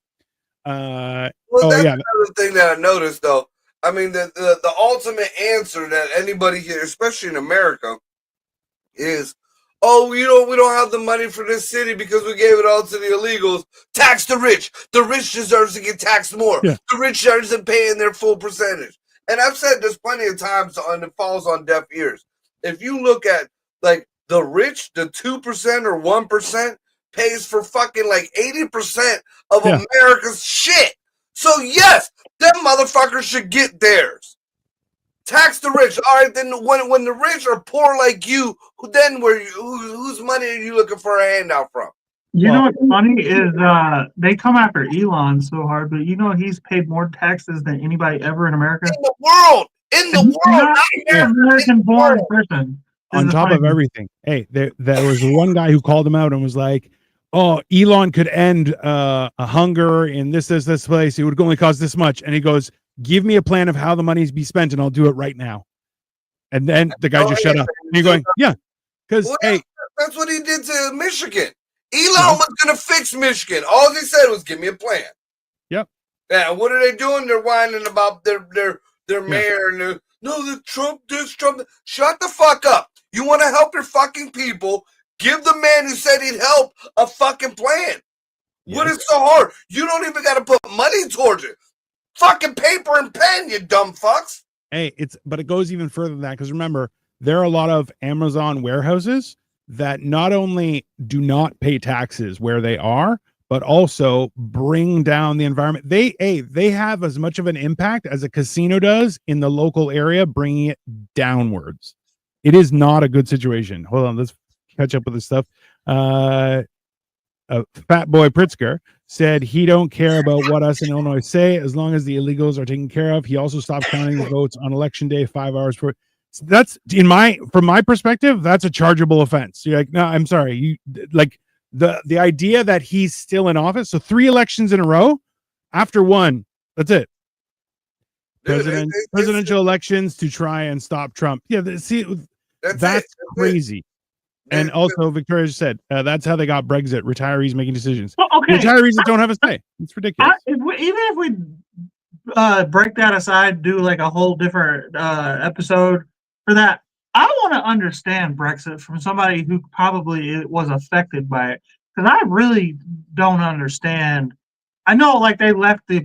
Well, that's another thing that I noticed, though. I mean, the ultimate answer that anybody here, especially in America, is, oh, we don't have the money for this city because we gave it all to the illegals. Tax the rich. The rich deserves to get taxed more. Yeah. The rich aren't paying their full percentage. And I've said this plenty of times, and it falls on deaf ears. If you look at, like, the rich, the 2% or 1% pays for fucking like 80% of America's shit. So yes, them motherfuckers should get theirs. Tax the rich. All right, then when the rich are poor like you, then whose money are you looking for a handout from? You know what's funny is they come after Elon so hard, but you know he's paid more taxes than anybody ever in America. In the world, not an American-born person. On top of everything, hey, there was one guy who called him out and was like, "Oh, Elon could end a hunger in this place. It would only cost this much." And he goes, "Give me a plan of how the money's be spent, and I'll do it right now." And then the guy just shut up. And you're going, "Yeah, because hey, that's what he did to Michigan. Elon was going to fix Michigan. All he said was, give me a plan." Yep. Yeah. What are they doing? They're whining about their mayor and the Trump, this Trump. Shut the fuck up. You want to help your fucking people? Give the man who said he'd help a fucking plan. Yes. What is so hard? You don't even got to put money towards it. Fucking paper and pen, you dumb fucks. Hey, but it goes even further than that, because remember, there are a lot of Amazon warehouses that not only do not pay taxes where they are, but also bring down the environment. They have as much of an impact as a casino does in the local area, bringing it downwards. It is not a good situation. Hold on, let's catch up with this stuff. Fat Boy Pritzker said he don't care about what us in Illinois say as long as the illegals are taken care of. He also stopped counting the votes on election day 5 hours for. That's from my perspective, that's a chargeable offense. You're like, no, I'm sorry. You like the idea that he's still in office. So 3 elections in a row after one, that's it. Presidential elections to try and stop Trump. Yeah. That's crazy. And also, Victoria said that's how they got Brexit. Retirees making decisions. Well, okay. Retirees that don't have a say. It's ridiculous. Even if we break that aside, do like a whole different episode for that, I want to understand Brexit from somebody who probably was affected by it, because I really don't understand. I know, like, they left the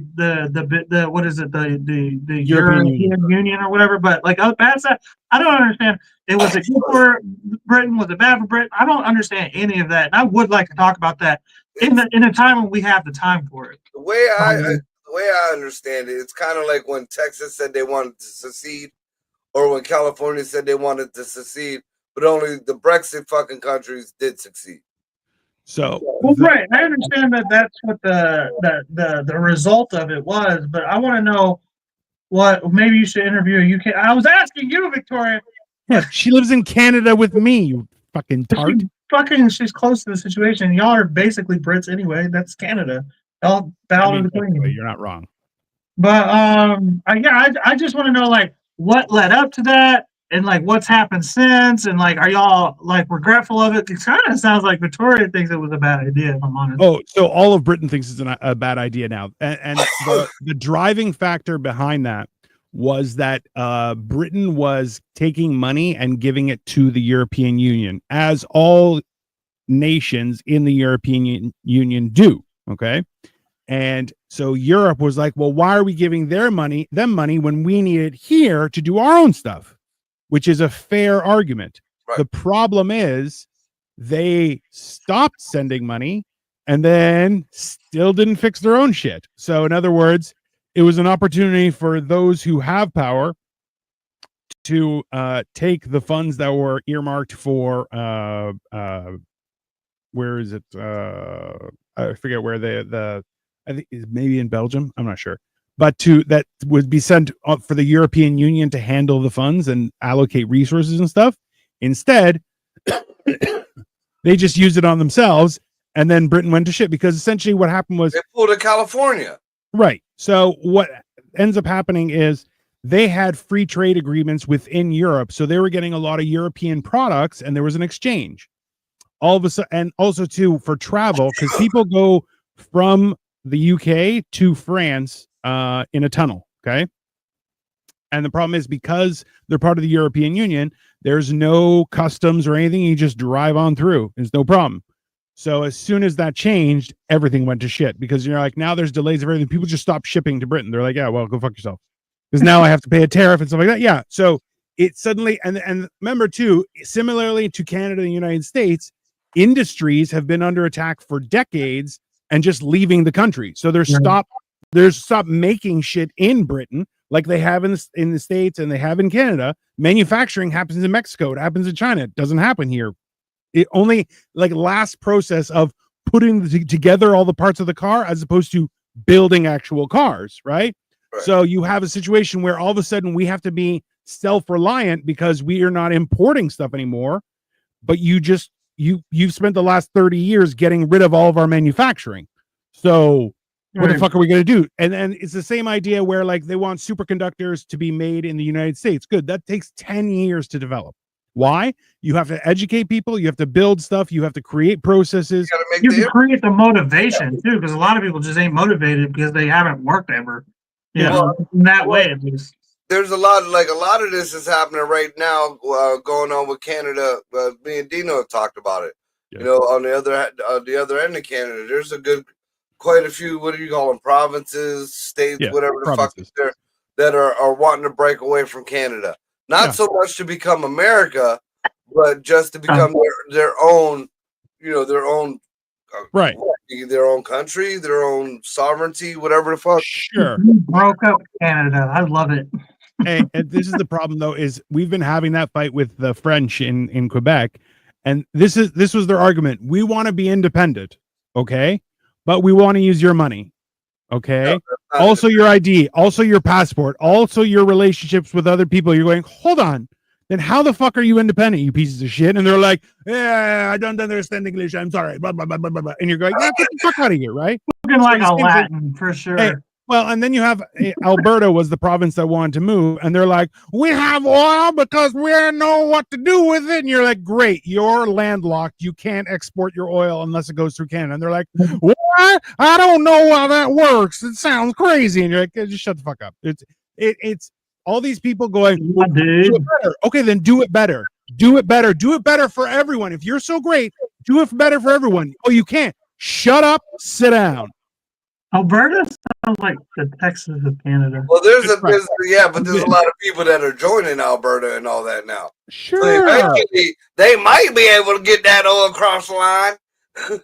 what is it, the European Union or whatever, but like that's that. I don't understand. It was it good for Britain? Was it bad for Britain? I don't understand any of that, and I would like to talk about that in a time when we have the time for it. The way I understand it, it's kind of like when Texas said they wanted to secede, or when California said they wanted to secede, but only the Brexit fucking countries did succeed. So, right, I understand that that's what the result of it was, but I want to know what. Maybe you should interview a UK. I was asking you, Victoria. Yeah, she lives in Canada with me. You fucking tart. She's close to the situation. Y'all are basically Brits anyway. That's Canada. Y'all bow to the Queen. You're not wrong. But I just want to know, like, what led up to that, and like what's happened since, and like, are y'all like regretful of it? It kind of sounds like Victoria thinks it was a bad idea, if I'm honest. Oh, so all of Britain thinks it's a bad idea now, and the driving factor behind that was that Britain was taking money and giving it to the European Union, as all nations in the European Union do. Okay, And so Europe was like, well, why are we giving them money when we need it here to do our own stuff, which is a fair argument. Right. The problem is they stopped sending money and then still didn't fix their own shit. So in other words, it was an opportunity for those who have power to take the funds that were earmarked for where is it? I forget where I think it's maybe in Belgium. I'm not sure. But that would be sent for the European Union to handle the funds and allocate resources and stuff. Instead, they just used it on themselves, and then Britain went to shit because essentially what happened was they pulled to California. Right. So what ends up happening is they had free trade agreements within Europe, so they were getting a lot of European products, and there was an exchange. All of a sudden, and also too for travel, because people go from the UK to France in a tunnel. Okay. And the problem is because they're part of the European Union, there's no customs or anything. You just drive on through. There's no problem. So as soon as that changed, everything went to shit because you're like, now there's delays of everything. People just stop shipping to Britain. They're like, yeah, well, go fuck yourself. Because now I have to pay a tariff and stuff like that. Yeah. So it suddenly, and remember too, similarly to Canada and the United States, industries have been under attack for decades and just leaving the country. So they're stopped making shit in Britain like they have in the States and they have in Canada. Manufacturing happens in Mexico. It happens in China. It doesn't happen here. It only like last process of putting together all the parts of the car as opposed to building actual cars, right? So you have a situation where all of a sudden we have to be self-reliant because we are not importing stuff anymore. But you've spent the last 30 years getting rid of all of our manufacturing. So what the fuck are we going to do? And then it's the same idea where like they want superconductors to be made in the United States. Good. That takes 10 years to develop. Why? You have to educate people. You have to build stuff. You have to create processes. You have to create the motivation too, because a lot of people just ain't motivated because they haven't worked ever. Yeah, in that way at least. There's a lot of this is happening right now, going on with Canada. Me and Dino have talked about it. Yeah. You know, on the other end of Canada, there's quite a few. What do you call them? Provinces, states, whatever the fuck is there that are wanting to break away from Canada. Not so much to become America, but just to become their own. You know, their own. Right. Their own country, their own sovereignty, whatever the fuck. Sure. You broke up Canada. I love it. Hey, and this is the problem though, is we've been having that fight with the French in Quebec, and this was their argument. We want to be independent, okay, but we want to use your money, okay. No, also your ID, also your passport, also your relationships with other people. You're going, hold on. Then how the fuck are you independent, you pieces of shit? And they're like, yeah, I don't understand English. I'm sorry. Blah, blah, blah, blah, blah. And you're going, yeah, get the fuck out of here, right? Looking like a Latin, for sure. Hey, well, and then you have Alberta was the province that wanted to move. And they're like, we have oil because we don't know what to do with it. And you're like, great, you're landlocked. You can't export your oil unless it goes through Canada. And they're like, what? I don't know how that works. It sounds crazy. And you're like, just shut the fuck up. It's all these people going, well, do it better. Okay, then do it better. Do it better. Do it better for everyone. If you're so great, do it better for everyone. Oh, you can't. Shut up. Sit down. Alberta sounds like the Texas of Canada. Well, there's a lot of people that are joining Alberta and all that now. Sure. So eventually, they might be able to get that oil across the line.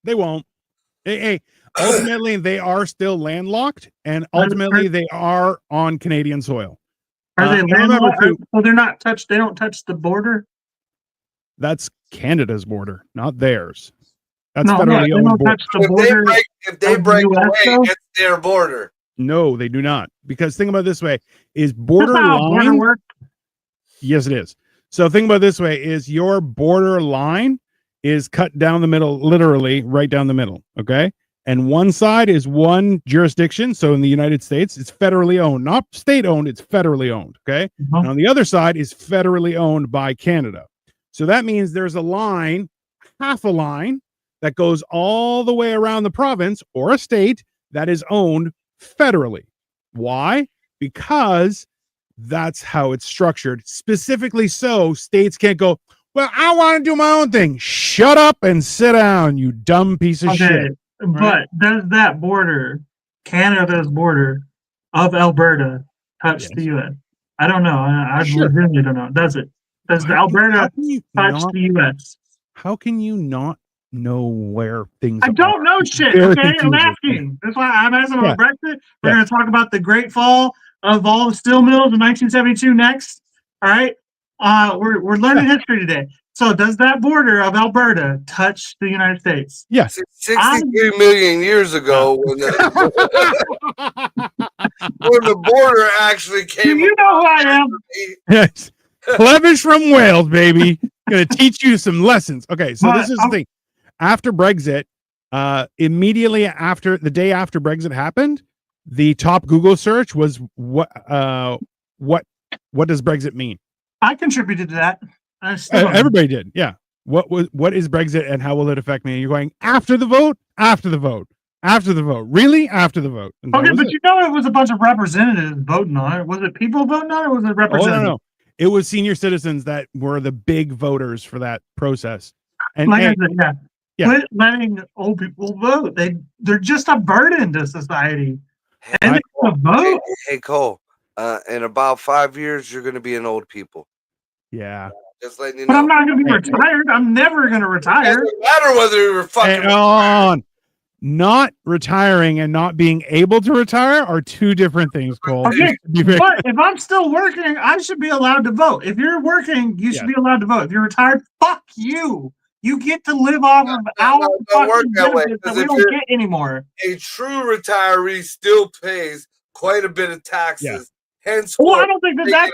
They won't. Hey, ultimately, they are still landlocked, and ultimately, they are on Canadian soil. Are they landlocked? So they're not touched. They don't touch the border. That's Canada's border, not theirs. That's federally owned border. If they break away, it's their border. No, they do not. Because think about it this way: is border line? Yes, it is. So think about it this way: is your border line is cut down the middle, literally right down the middle. Okay. And one side is one jurisdiction. So in the United States, it's federally owned, not state owned. It's federally owned. Okay. And on the other side is federally owned by Canada. So that means there's a line, half a line that goes all the way around the province or a state that is owned federally. Why? Because that's how it's structured. Specifically so states can't go, well, I want to do my own thing. Shut up and sit down, you dumb piece of shit. But does that border, Canada's border of Alberta, touch the U.S.? I don't know. I legitimately don't know. Does it? Does the Alberta touch the U.S.? How can you not know where things I don't know shit. Okay, I'm asking. That's why I'm asking about Brexit. We're going to talk about the Great Fall of all the steel mills in 1972 next. All right. We're learning history today. So does that border of Alberta touch the United States? Yes. 63 million years ago when the, when the border actually came. Do you know who I am? Yes. Clevish from Wales, baby. Gonna teach you some lessons. Okay, so this is the thing. After Brexit, immediately after the day after Brexit happened, the top Google search was what does Brexit mean? I contributed to that. Everybody did. Yeah. What is Brexit and how will it affect me? And you're going after the vote, after the vote, after the vote. Really? After the vote. Okay, but you know it was a bunch of representatives voting on it. Was it people voting on it or was it representatives? Oh, no. It was senior citizens that were the big voters for that process. And like I said, quit letting old people vote. They're just a burden to society. And they vote. Hey, Cole, in about 5 years, you're going to be an old people. Yeah. Just letting you know. But I'm not going to be retired. I'm never going to retire. It doesn't matter whether you're fucking not retiring and not being able to retire are two different things, Cole. Okay, but if I'm still working, I should be allowed to vote. If you're working, you should be allowed to vote. If you're retired, fuck you. You get to live off of our fucking benefits that we don't get anymore. A true retiree still pays quite a bit of taxes. Hence, well, I don't think that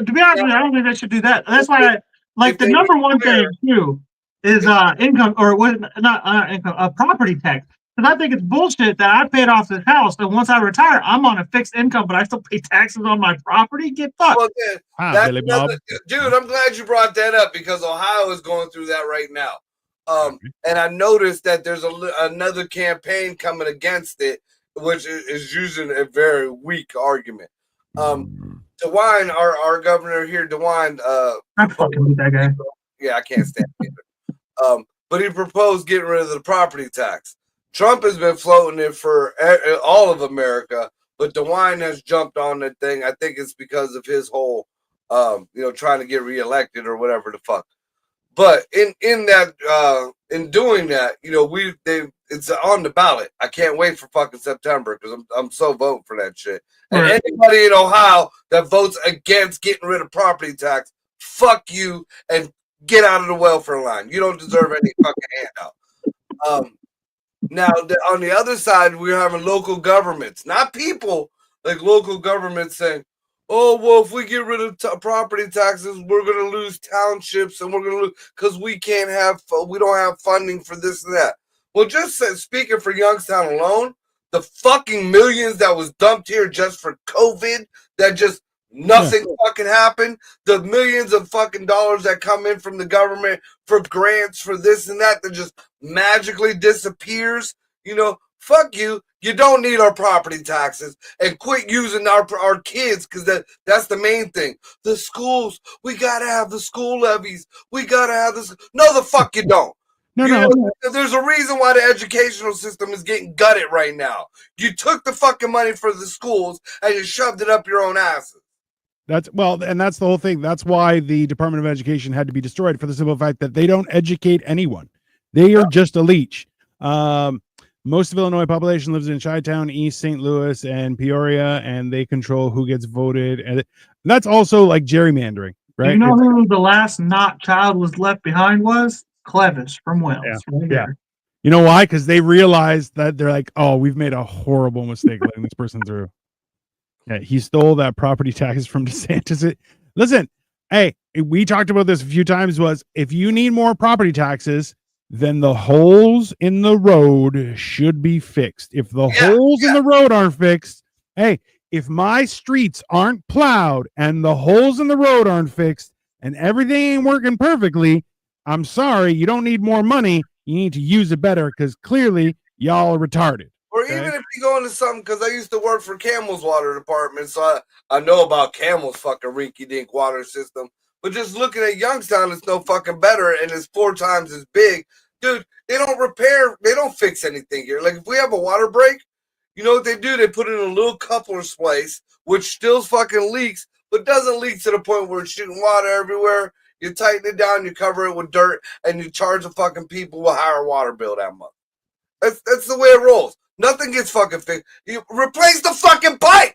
to be honest with you, I don't think they should do that. That's why, the number one thing too is income or what? Not income, property tax. Because I think it's bullshit that I paid off this house, and once I retire, I'm on a fixed income, but I still pay taxes on my property. Get fucked. Well, dude, I'm glad you brought that up because Ohio is going through that right now. And I noticed that there's another campaign coming against it, which is using a very weak argument. DeWine, our governor here, DeWine. I fucking hate that guy. Yeah, I can't stand it. But he proposed getting rid of the property tax. Trump has been floating it for all of America, but DeWine has jumped on that thing. I think it's because of his whole, trying to get reelected or whatever the fuck. But in doing that, it's on the ballot. I can't wait for fucking September because I'm so voting for that shit. And anybody in Ohio that votes against getting rid of property tax, fuck you and get out of the welfare line. You don't deserve any fucking handout. Now, on the other side, we're having local governments, not people, like local governments saying, oh, well, if we get rid of property taxes, we're going to lose townships and we're going to lose because we don't have funding for this and that. Well, just speaking for Youngstown alone, the fucking millions that was dumped here just for COVID, that just nothing fucking happened. The millions of fucking dollars that come in from the government for grants for this and that just magically disappears. Fuck you. You don't need our property taxes and quit using our kids because that's the main thing. The schools, we got to have the school levies. We got to have this. No, the fuck you don't. No. There's a reason why the educational system is getting gutted right now. You took the fucking money for the schools and you shoved it up your own asses. That's the whole thing. That's why the Department of Education had to be destroyed for the simple fact that they don't educate anyone. They are just a leech. Most of Illinois population lives in Chi-Town, East St. Louis, and Peoria, and they control who gets voted. And that's also like gerrymandering, right? You know who the last not child was left behind was? Clevis from Wales. Yeah. You know why? Because they realized that they're like, oh, we've made a horrible mistake letting this person through. Yeah, he stole that property taxes from DeSantis. Listen, hey, we talked about this a few times. Was if you need more property taxes, then the holes in the road should be fixed. If the holes in the road aren't fixed, hey, if my streets aren't plowed and the holes in the road aren't fixed and everything ain't working perfectly, I'm sorry, you don't need more money. You need to use it better because clearly y'all are retarded. Or even if you go into something, because I used to work for Camel's water department, so I know about Camel's fucking rinky-dink water system. But just looking at Youngstown, it's no fucking better, and it's 4 times as big. Dude, they don't fix anything here. Like, if we have a water break, you know what they do? They put in a little coupler splice, which still fucking leaks, but doesn't leak to the point where it's shooting water everywhere. You tighten it down, you cover it with dirt, and you charge the fucking people a higher water bill that month. That's the way it rolls. Nothing gets fucking fixed. You replace the fucking pipe.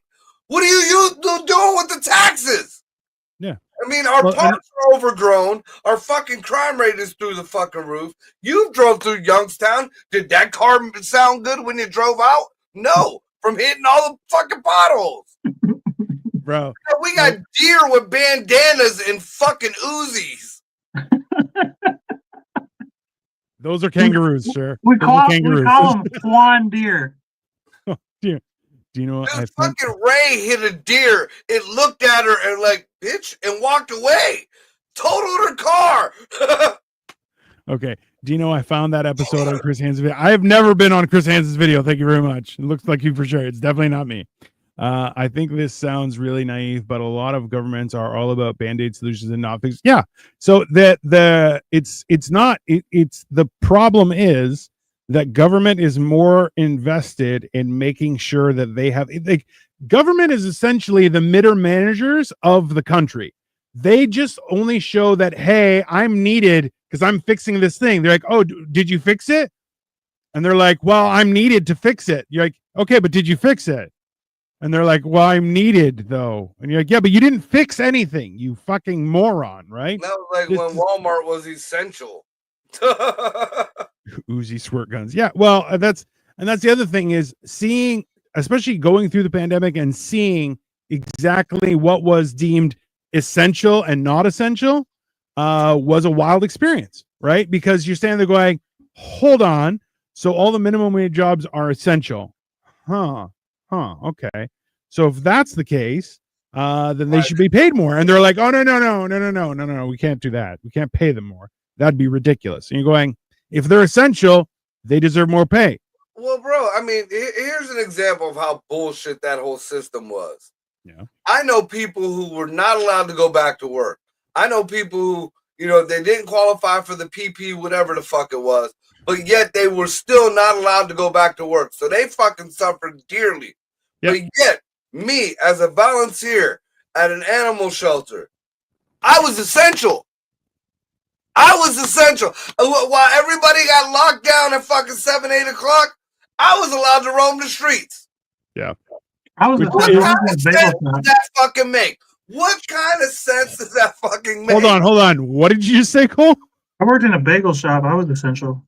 What are you doing with the taxes? Yeah. I mean, our parks are overgrown. Our fucking crime rate is through the fucking roof. You drove through Youngstown. Did that car sound good when you drove out? No, from hitting all the fucking potholes. Bro. We got deer with bandanas and fucking Uzis. Those are kangaroos, sir. We call them swan deer. Oh, dear. Do you know what? Dude, fucking Ray hit a deer. It looked at her and like, bitch, and walked away. Totaled her car. Okay. Do you know I found that episode on Chris Hansen's video? I have never been on Chris Hansen's video. Thank you very much. It looks like you for sure. It's definitely not me. I think this sounds really naive, but a lot of governments are all about band-aid solutions and not fix. Yeah. So the problem is that government is more invested in making sure that they have, like, government is essentially the middle managers of the country. They just only show that, hey, I'm needed because I'm fixing this thing. They're like, oh, did you fix it? And they're like, well, I'm needed to fix it. You're like, okay, but did you fix it? And they're like, well, I'm needed though. And you're like, yeah, but you didn't fix anything, you fucking moron, right? That was like when Walmart was essential. Uzi squirt guns. Yeah, well, that's the other thing is seeing, especially going through the pandemic and seeing exactly what was deemed essential and not essential was a wild experience, right? Because you're standing there going, hold on, so all the minimum wage jobs are essential. Okay. So if that's the case, then they should be paid more. And they're like, oh, no, we can't do that. We can't pay them more. That'd be ridiculous. And you're going, if they're essential, they deserve more pay. Well, bro, I mean, here's an example of how bullshit that whole system was. Yeah. I know people who were not allowed to go back to work. I know people who, they didn't qualify for the PP, whatever the fuck it was, but yet they were still not allowed to go back to work. So they fucking suffered dearly. Yep. But yet, me, as a volunteer at an animal shelter, I was essential. While everybody got locked down at fucking 7, 8 o'clock, I was allowed to roam the streets. Yeah. What kind of sense does that fucking make? What kind of sense does that fucking make? Hold on. What did you just say, Cole? I worked in a bagel shop. I was essential.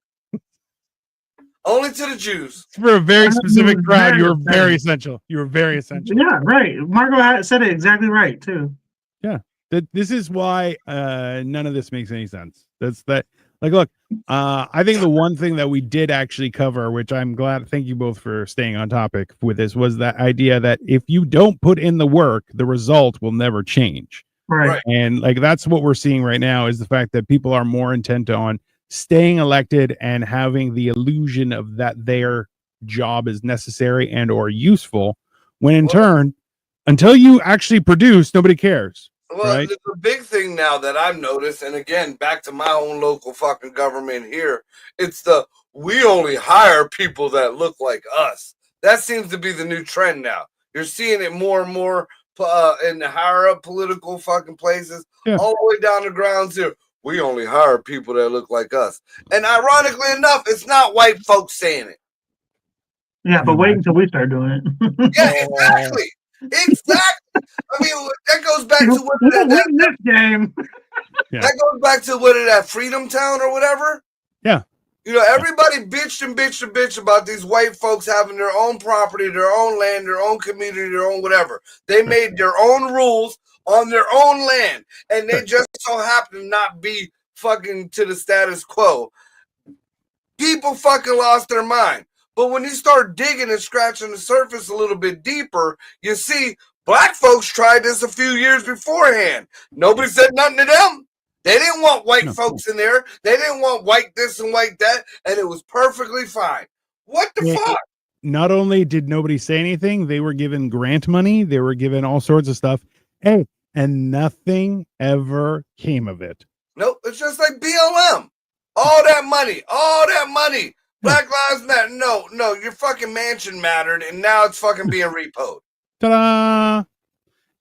Only to the Jews. For a very specific crowd, you were very essential. You were very essential. Yeah, right. Marco said it exactly right, too. Yeah. This is why none of this makes any sense. Look, I think the one thing that we did actually cover, which I'm glad, thank you both for staying on topic with this, was that idea that if you don't put in the work, the result will never change. Right. And like, that's what we're seeing right now is the fact that people are more intent on staying elected and having the illusion of that their job is necessary and or useful, when in turn, until you actually produce, nobody cares. Well, right? The big thing now that I've noticed, and again, back to my own local fucking government here, it's we only hire people that look like us. That seems to be the new trend now. You're seeing it more and more in the higher up political fucking places, all the way down to ground zero. We only hire people that look like us. And ironically enough, it's not white folks saying it. Yeah, but wait until we start doing it. Yeah, exactly. Exactly. I mean, that goes back to what this game. That goes back to what that Freedom Town or whatever. Yeah. Everybody bitched about these white folks having their own property, their own land, their own community, their own whatever. They made their own rules on their own land, and they just so happen to not be fucking to the status quo. People fucking lost their mind. But when you start digging and scratching the surface a little bit deeper, you see black folks tried this a few years beforehand. Nobody said nothing to them. They didn't want white folks in there. They didn't want white this and white that, and it was perfectly fine. What the fuck? Not only did nobody say anything, they were given grant money. They were given all sorts of stuff. Hey, and nothing ever came of it. Nope, it's just like BLM. All that money. Black Lives Matter. No, your fucking mansion mattered, and now it's fucking being repoed. Ta-da!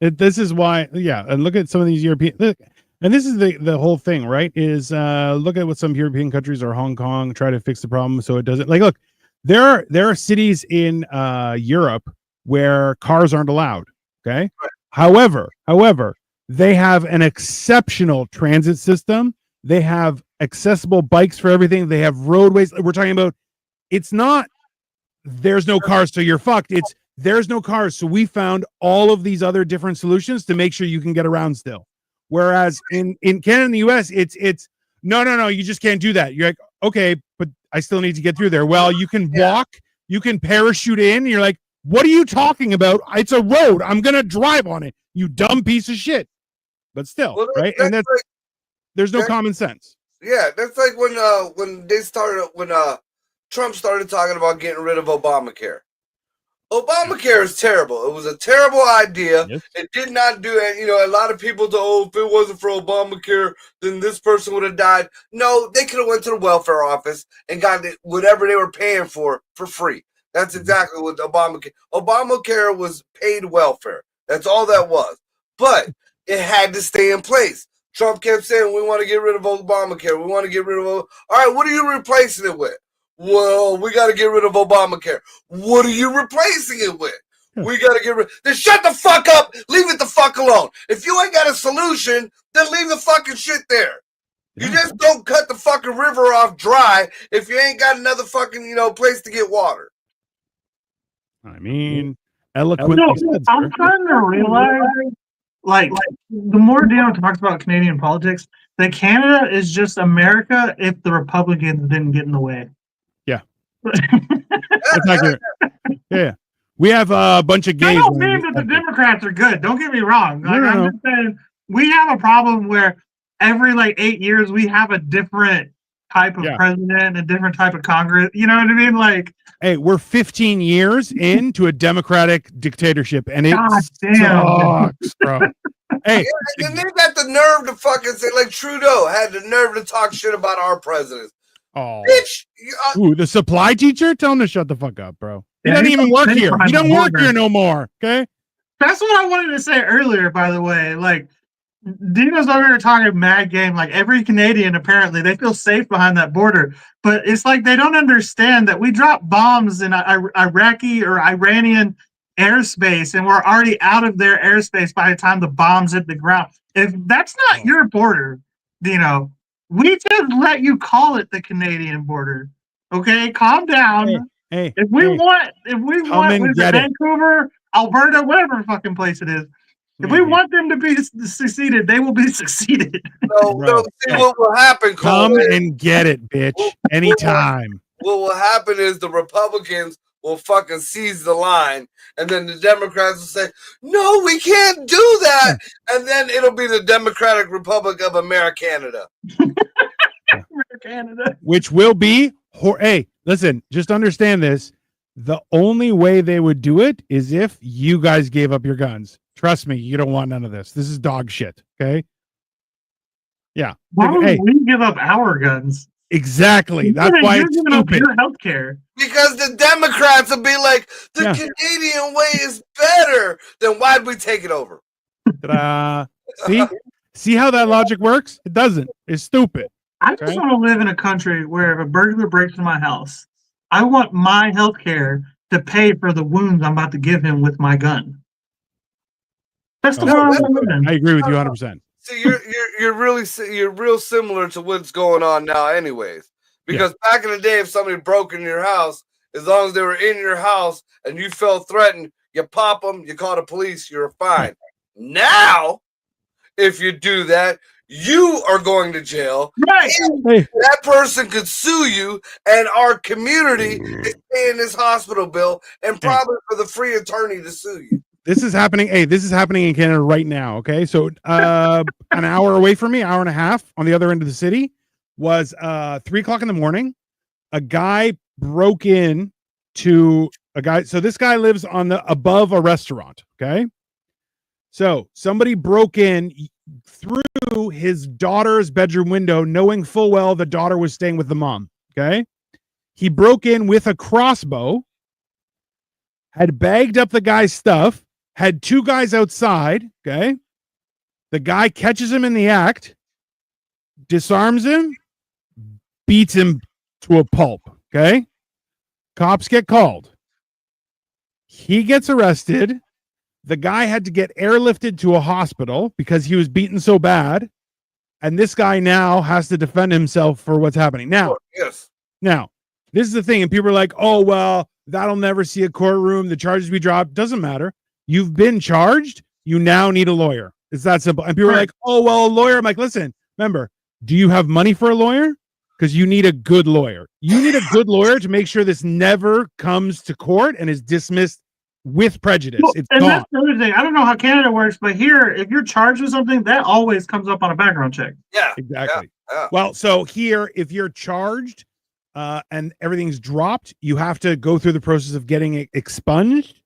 This is why, yeah. And look at some of these European, and this is the whole thing, right? Is look at what some European countries or Hong Kong try to fix the problem so it doesn't. Like, look, there are cities in Europe where cars aren't allowed. Okay, Right. however, they have an exceptional transit system. They have accessible bikes for everything. They have roadways. We're talking about. It's not. There's no cars, so you're fucked. It's there's no cars, so we found all of these other different solutions to make sure you can get around still. Whereas in Canada and the US, it's no, you just can't do that. You're like, okay, but I still need to get through there. Well, you can walk, you can parachute in. And you're like, what are you talking about? It's a road. I'm gonna drive on it. You dumb piece of shit. But still, Well, right? And that's like, there's no common sense. yeah, that's like when Trump started talking about getting rid of Obamacare. Obamacare is terrible. It was a terrible idea. Yes. It did not do it. You know, a lot of people thought, oh, if it wasn't for Obamacare, then this person would have died. No, they could have went to the welfare office and got whatever they were paying for free. That's exactly what Obamacare was paid welfare. That's all that was. But it had to stay in place. Trump kept saying, we want to get rid of Obamacare. We want to get rid of All right, what are you replacing it with? Well, we got to get rid of Obamacare. What are you replacing it with? We got to get rid. Then shut the fuck up. Leave it the fuck alone. If you ain't got a solution, then leave the fucking shit there. You just don't cut the fucking river off dry if you ain't got another fucking, place to get water. I mean, eloquently said, I'm sir. trying to realize, like the more Dino talks about Canadian politics, that Canada is just America if the Republicans didn't get in the way. That's accurate. Yeah. We have a bunch of I gays. don't mean that the Democrats are good. Don't get me wrong. Like, No. I'm just saying we have a problem where every 8 years we have a different type of president, a different type of Congress. You know what I mean? Like, hey, we're 15 years into a democratic dictatorship, and it God sucks, bro. Hey, Yeah, and they got the nerve to fucking say, like Trudeau had the nerve to talk shit about our president. oh, Bitch, ooh, the supply teacher, tell him to shut the fuck up, bro. He Yeah, doesn't he's even work sitting here. behind He the don't work border. here no more. Okay. that's what I wanted to say earlier, by the way. Like, Dino's over here talking mad game. Like, every Canadian, apparently, they feel safe behind that border. But it's like they don't understand that we drop bombs in Iraqi or Iranian airspace, and we're already out of their airspace by the time the bombs hit the ground. If that's not your border, Dino, we just let you call it the Canadian border. Okay, calm down. Hey, If we want, and what is get it, it. Vancouver, Alberta, whatever fucking place it is, if we want them to be succeeded, they will be succeeded. no, Bro, see what will happen, come Cole, and get it, bitch. Anytime. what will happen is the Republicans will fucking seize the line, and then the Democrats will say, no, we can't do that. And then it'll be the Democratic Republic of America, Canada. Canada. Which will be, hey, listen, just understand this. The only way they would do it is if you guys gave up your guns. Trust me, you don't want none of this. This is dog shit. Okay. Yeah. Why would Hey, we give up our guns? exactly. That's why you're it's giving up stupid. your health care. Because the Democrats will be like, the Yeah. Canadian way is better. Then why'd we take it over? Ta-da. See how that logic works? It doesn't. It's stupid. I just Okay. want to live in a country where if a burglar breaks into my house, I want my health care to pay for the wounds I'm about to give him with my gun. That's the Oh, world I live in. I agree with you 100%. See, you're real similar to what's going on now, anyways. Because back in the day, if somebody broke in your house, as long as they were in your house and you felt threatened, you pop them, you call the police, you're fine. Now, if you do that, you are going to jail. Right. Hey, That person could sue you, and our community is paying this hospital bill and probably for the free attorney to sue you. this is happening. Hey, this is happening in Canada right now. Okay. So an hour away from me, hour and a half on the other end of the city, was 3 o'clock in the morning. A guy broke in to a guy. So this guy lives on the above a restaurant. Okay. So somebody broke in through through his daughter's bedroom window, knowing full well the daughter was staying with the mom. Okay. He broke in with a crossbow, had bagged up the guy's stuff, had two guys outside. Okay. The guy catches him in the act, disarms him, beats him to a pulp. Okay. Cops get called. He gets arrested. The guy had to get airlifted to a hospital because he was beaten so bad. And this guy now has to defend himself for what's happening. Now, Yes. now, this is the thing. And people are like, oh, well, that'll never see a courtroom. The charges be dropped. Doesn't matter. You've been charged. You now need a lawyer. It's that simple. And people are like, oh, well, a lawyer. I'm like, listen, remember, do you have money for a lawyer? Because you need a good lawyer. You need a good lawyer to make sure this never comes to court and is dismissed with prejudice. Well, It's and gone. that's the other thing. I don't know how Canada works, but here, if you're charged with something, that always comes up on a background check. Yeah. Exactly. Yeah. Well, so here, if you're charged and everything's dropped, you have to go through the process of getting it expunged,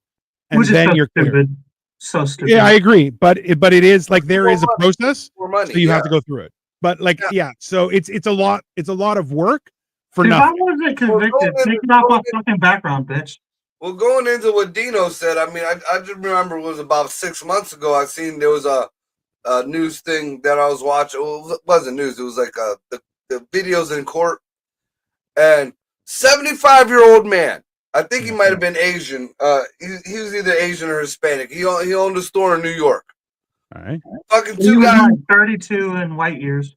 and Which is then so you're clear. stupid. So stupid. Yeah, I agree, but it is like there is a process, More money. so you have to go through it. But like, yeah, so it's a lot of work for If I nothing. wasn't convicted, take it off my fucking background, bitch. Well, going into what Dino said, I mean, I just remember it was about 6 months ago. I seen there was a news thing that I was watching. Well, it wasn't news. It was like the videos in court. And 75-year-old man, I think he might have been Asian. He was either Asian or Hispanic. He owned a store in New York. All right. Fucking He two was guys. like 32 in white years.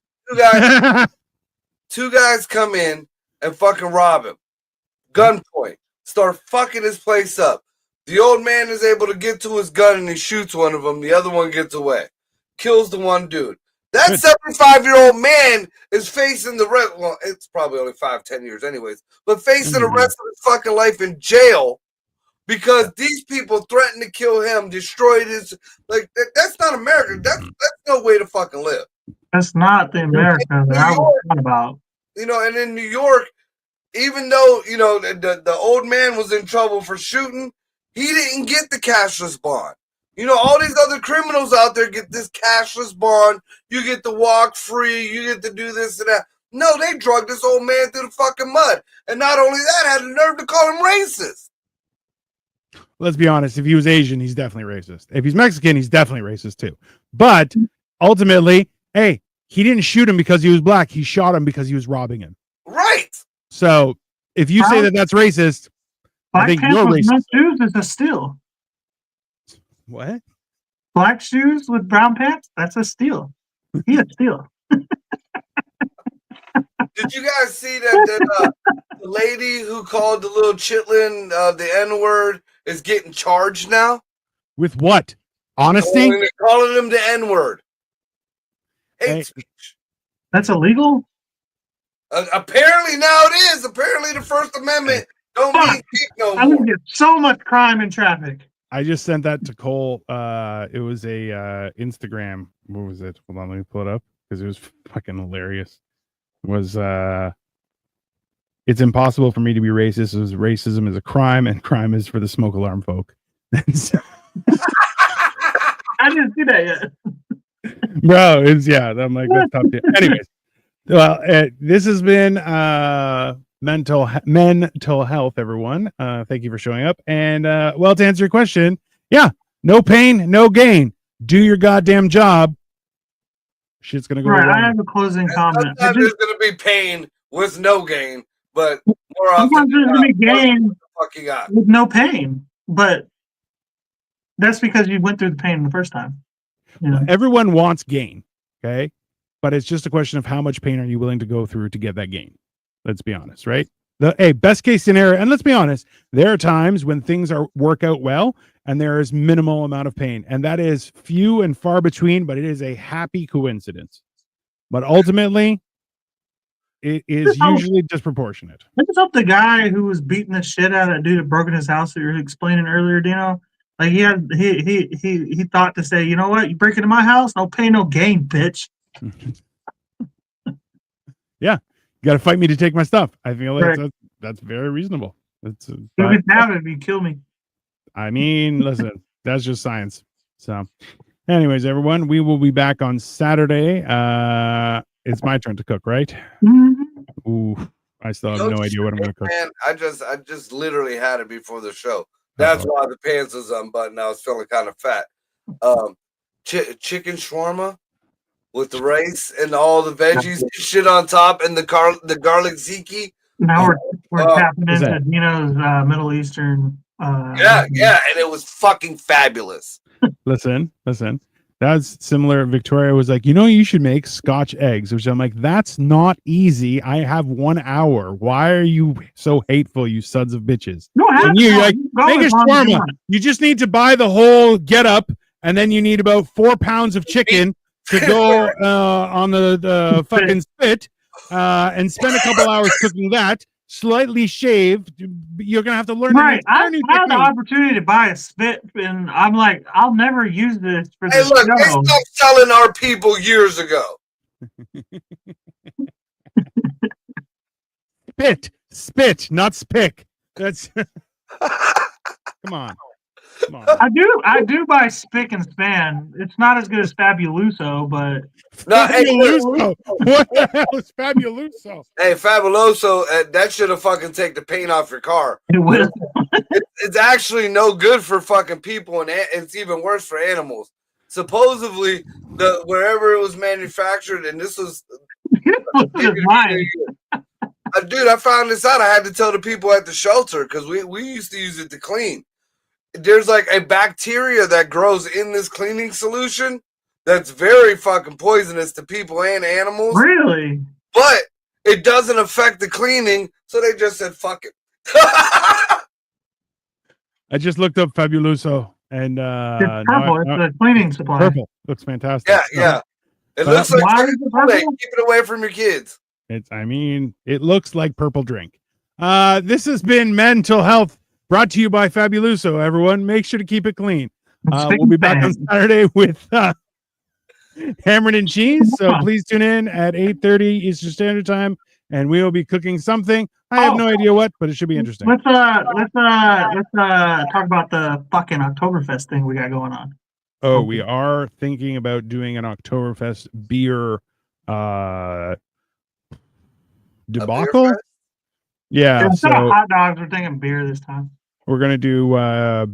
Two guys come in and fucking rob him. Gunpoint. Start fucking his place up. The old man is able to get to his gun and he shoots one of them. The other one gets away. Kills the one dude. That 75-year-old man is facing the rest. Well, it's probably only 5-10 years anyways. But facing the rest of his fucking life in jail because these people threatened to kill him, destroyed his... Like, that's not America. That's no way to fucking live. That's not the America that I was talking about. You know, and in New York, even though, you know, the old man was in trouble for shooting, he didn't get the cashless bond. You know, all these other criminals out there get this cashless bond. You get to walk free. You get to do this and that. No, they drugged this old man through the fucking mud. And not only that, had the nerve to call him racist. Let's be honest. If he was Asian, he's definitely racist. If he's Mexican, he's definitely racist too. But ultimately, hey, he didn't shoot him because he was black. He shot him because he was robbing him. Right. So if you say that that's racist, I think you're Black pants with racist. no shoes is a steal. What? Black shoes with brown pants, that's a steal. He a steal. Did you guys see that the lady who called the little chitlin the N-word is getting charged now? With what? Honesty? They're calling him the N-word. Hate speech. That's illegal? Apparently now it is. Apparently the First Amendment don't mean kick no I more. would get so much crime in traffic. I just sent that to Cole. It was a Instagram. What was it? Hold on, let me pull it up because it was fucking hilarious. It was it's impossible for me to be racist. It was racism is a crime, and crime is for the smoke alarm folk. I didn't see that yet. Bro, it's I'm like that's tough. Anyways, well, this has been mental health, everyone. Thank you for showing up. And well, to answer your question, yeah, no pain, no gain. Do your goddamn job. Shit's gonna go Right, wrong. I have a closing comment. Sometimes there's gonna be pain with no gain, but more often Sometimes there's gonna be gain what the fuck you got. with no pain, but that's because you went through the pain the first time. You know? Everyone wants gain, okay? But it's just a question of how much pain are you willing to go through to get that gain. Let's be honest, right? Best case scenario, and let's be honest, there are times when things work out well and there is minimal amount of pain, and that is few and far between, but it is a happy coincidence. But ultimately, it is usually disproportionate. I just hope the guy who was beating the shit out of that dude that broke in his house that you were explaining earlier, Dino, like he thought to say, you know what, you break into my house, no pain, no gain, bitch. Yeah, you got to fight me to take my stuff. I feel like Correct. that's very reasonable. It's You can have it if you kill me. I mean, listen, that's just science. So, Anyways, everyone, we will be back on Saturday. It's my turn to cook, right? Mm-hmm. Ooh, I still have no idea what I'm going to cook. Man, I just literally had it before the show. That's why the pants was unbuttoned. I was feeling kind of fat. Chicken shawarma with the rice and all the veggies, shit on top, and the garlic ziti. Now we're tapping into Dino's Middle Eastern. Yeah, and it was fucking fabulous. Listen. That's similar. Victoria was like, you should make Scotch eggs, which I'm like, that's not easy. I have 1 hour. Why are you so hateful, you sons of bitches? And you're like, make a shawarma. You just need to buy the whole get up, and then you need about 4 pounds of chicken to go on the fucking spit, and spend a couple hours cooking that. Slightly shaved, you're gonna have to learn. Right, I had the opportunity to buy a spit, and I'm like, I'll never use this for this show. They stopped selling our people years ago. Spit, not spick. That's come on. I do buy spick and span. It's not as good as Fabuloso, but Fabuloso. What the hell is Fabuloso? Hey, Fabuloso, that should have fucking take the paint off your car. It will. It's actually no good for fucking people, and it's even worse for animals. Supposedly, wherever it was manufactured, and this was dude, I found this out. I had to tell the people at the shelter because we used to use it to clean. There's like a bacteria that grows in this cleaning solution that's very fucking poisonous to people and animals. Really? But it doesn't affect the cleaning, so they just said fuck it. I just looked up Fabuloso, and it's purple. It's a cleaning supply. Purple looks fantastic. Yeah. It looks like keep it away from your kids. It looks like purple drink. This has been Mental Health, brought to you by Fabuloso. Everyone, make sure to keep it clean. We'll be back on Saturday with Hammered and Cheese. So please tune in at 8:30 Eastern Standard Time, and we will be cooking something. I have no idea what, but it should be interesting. Let's talk about the fucking Oktoberfest thing we got going on. Oh, we are thinking about doing an Oktoberfest beer debacle. Yeah, instead of hot dogs, we're thinking beer this time. We're gonna do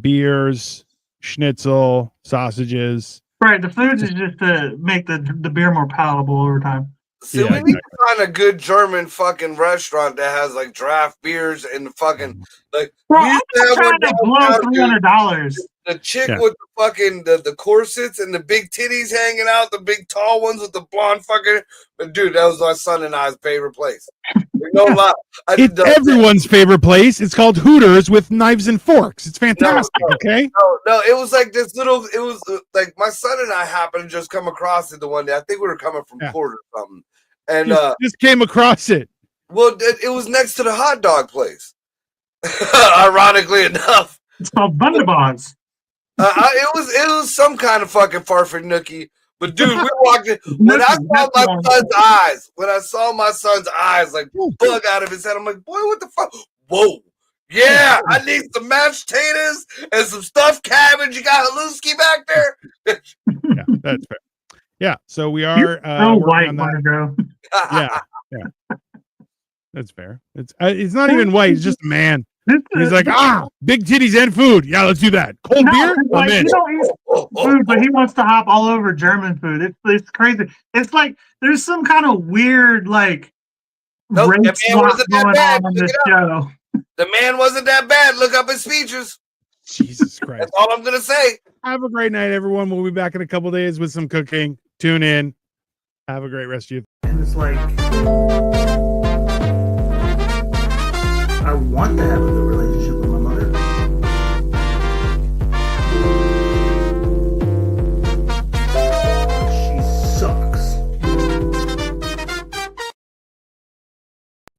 beers, schnitzel, sausages. Right, the foods is just to make the beer more palatable over time. See, we need to find a good German fucking restaurant that has like draft beers and the fucking like. Bro, I'm trying to blow $300. The chick with the fucking the corsets and the big titties hanging out, the big tall ones with the blonde fucking. But dude, that was my son and I's favorite place. No lie. It's everyone's favorite place. It's called Hooters with knives and forks. It's fantastic. Okay. No, it was like this little. It was like my son and I happened to just come across it the one day. I think we were coming from court or something, and just came across it. Well, it was next to the hot dog place. Ironically enough, it's called Wunderbags. It was some kind of fucking farfernookie. But dude, we walked in when I saw my son's eyes like bug out of his head. I'm like, boy, what the fuck? Whoa. Yeah, I need some mashed potatoes and some stuffed cabbage. You got Haluski back there? Yeah, that's fair. Yeah, so we are white, Margo. Yeah. That's fair. It's not even white, it's just a man. He's like, big titties and food. Yeah, let's do that. Cold beer? Like, he don't eat food, but he wants to hop all over German food. It's crazy. It's like there's some kind of weird race swap going on in this show. The man wasn't that bad. Look up his speeches. Jesus Christ. That's all I'm gonna say. Have a great night, everyone. We'll be back in a couple days with some cooking. Tune in. Have a great rest of you. And it's like, I want to have a good relationship with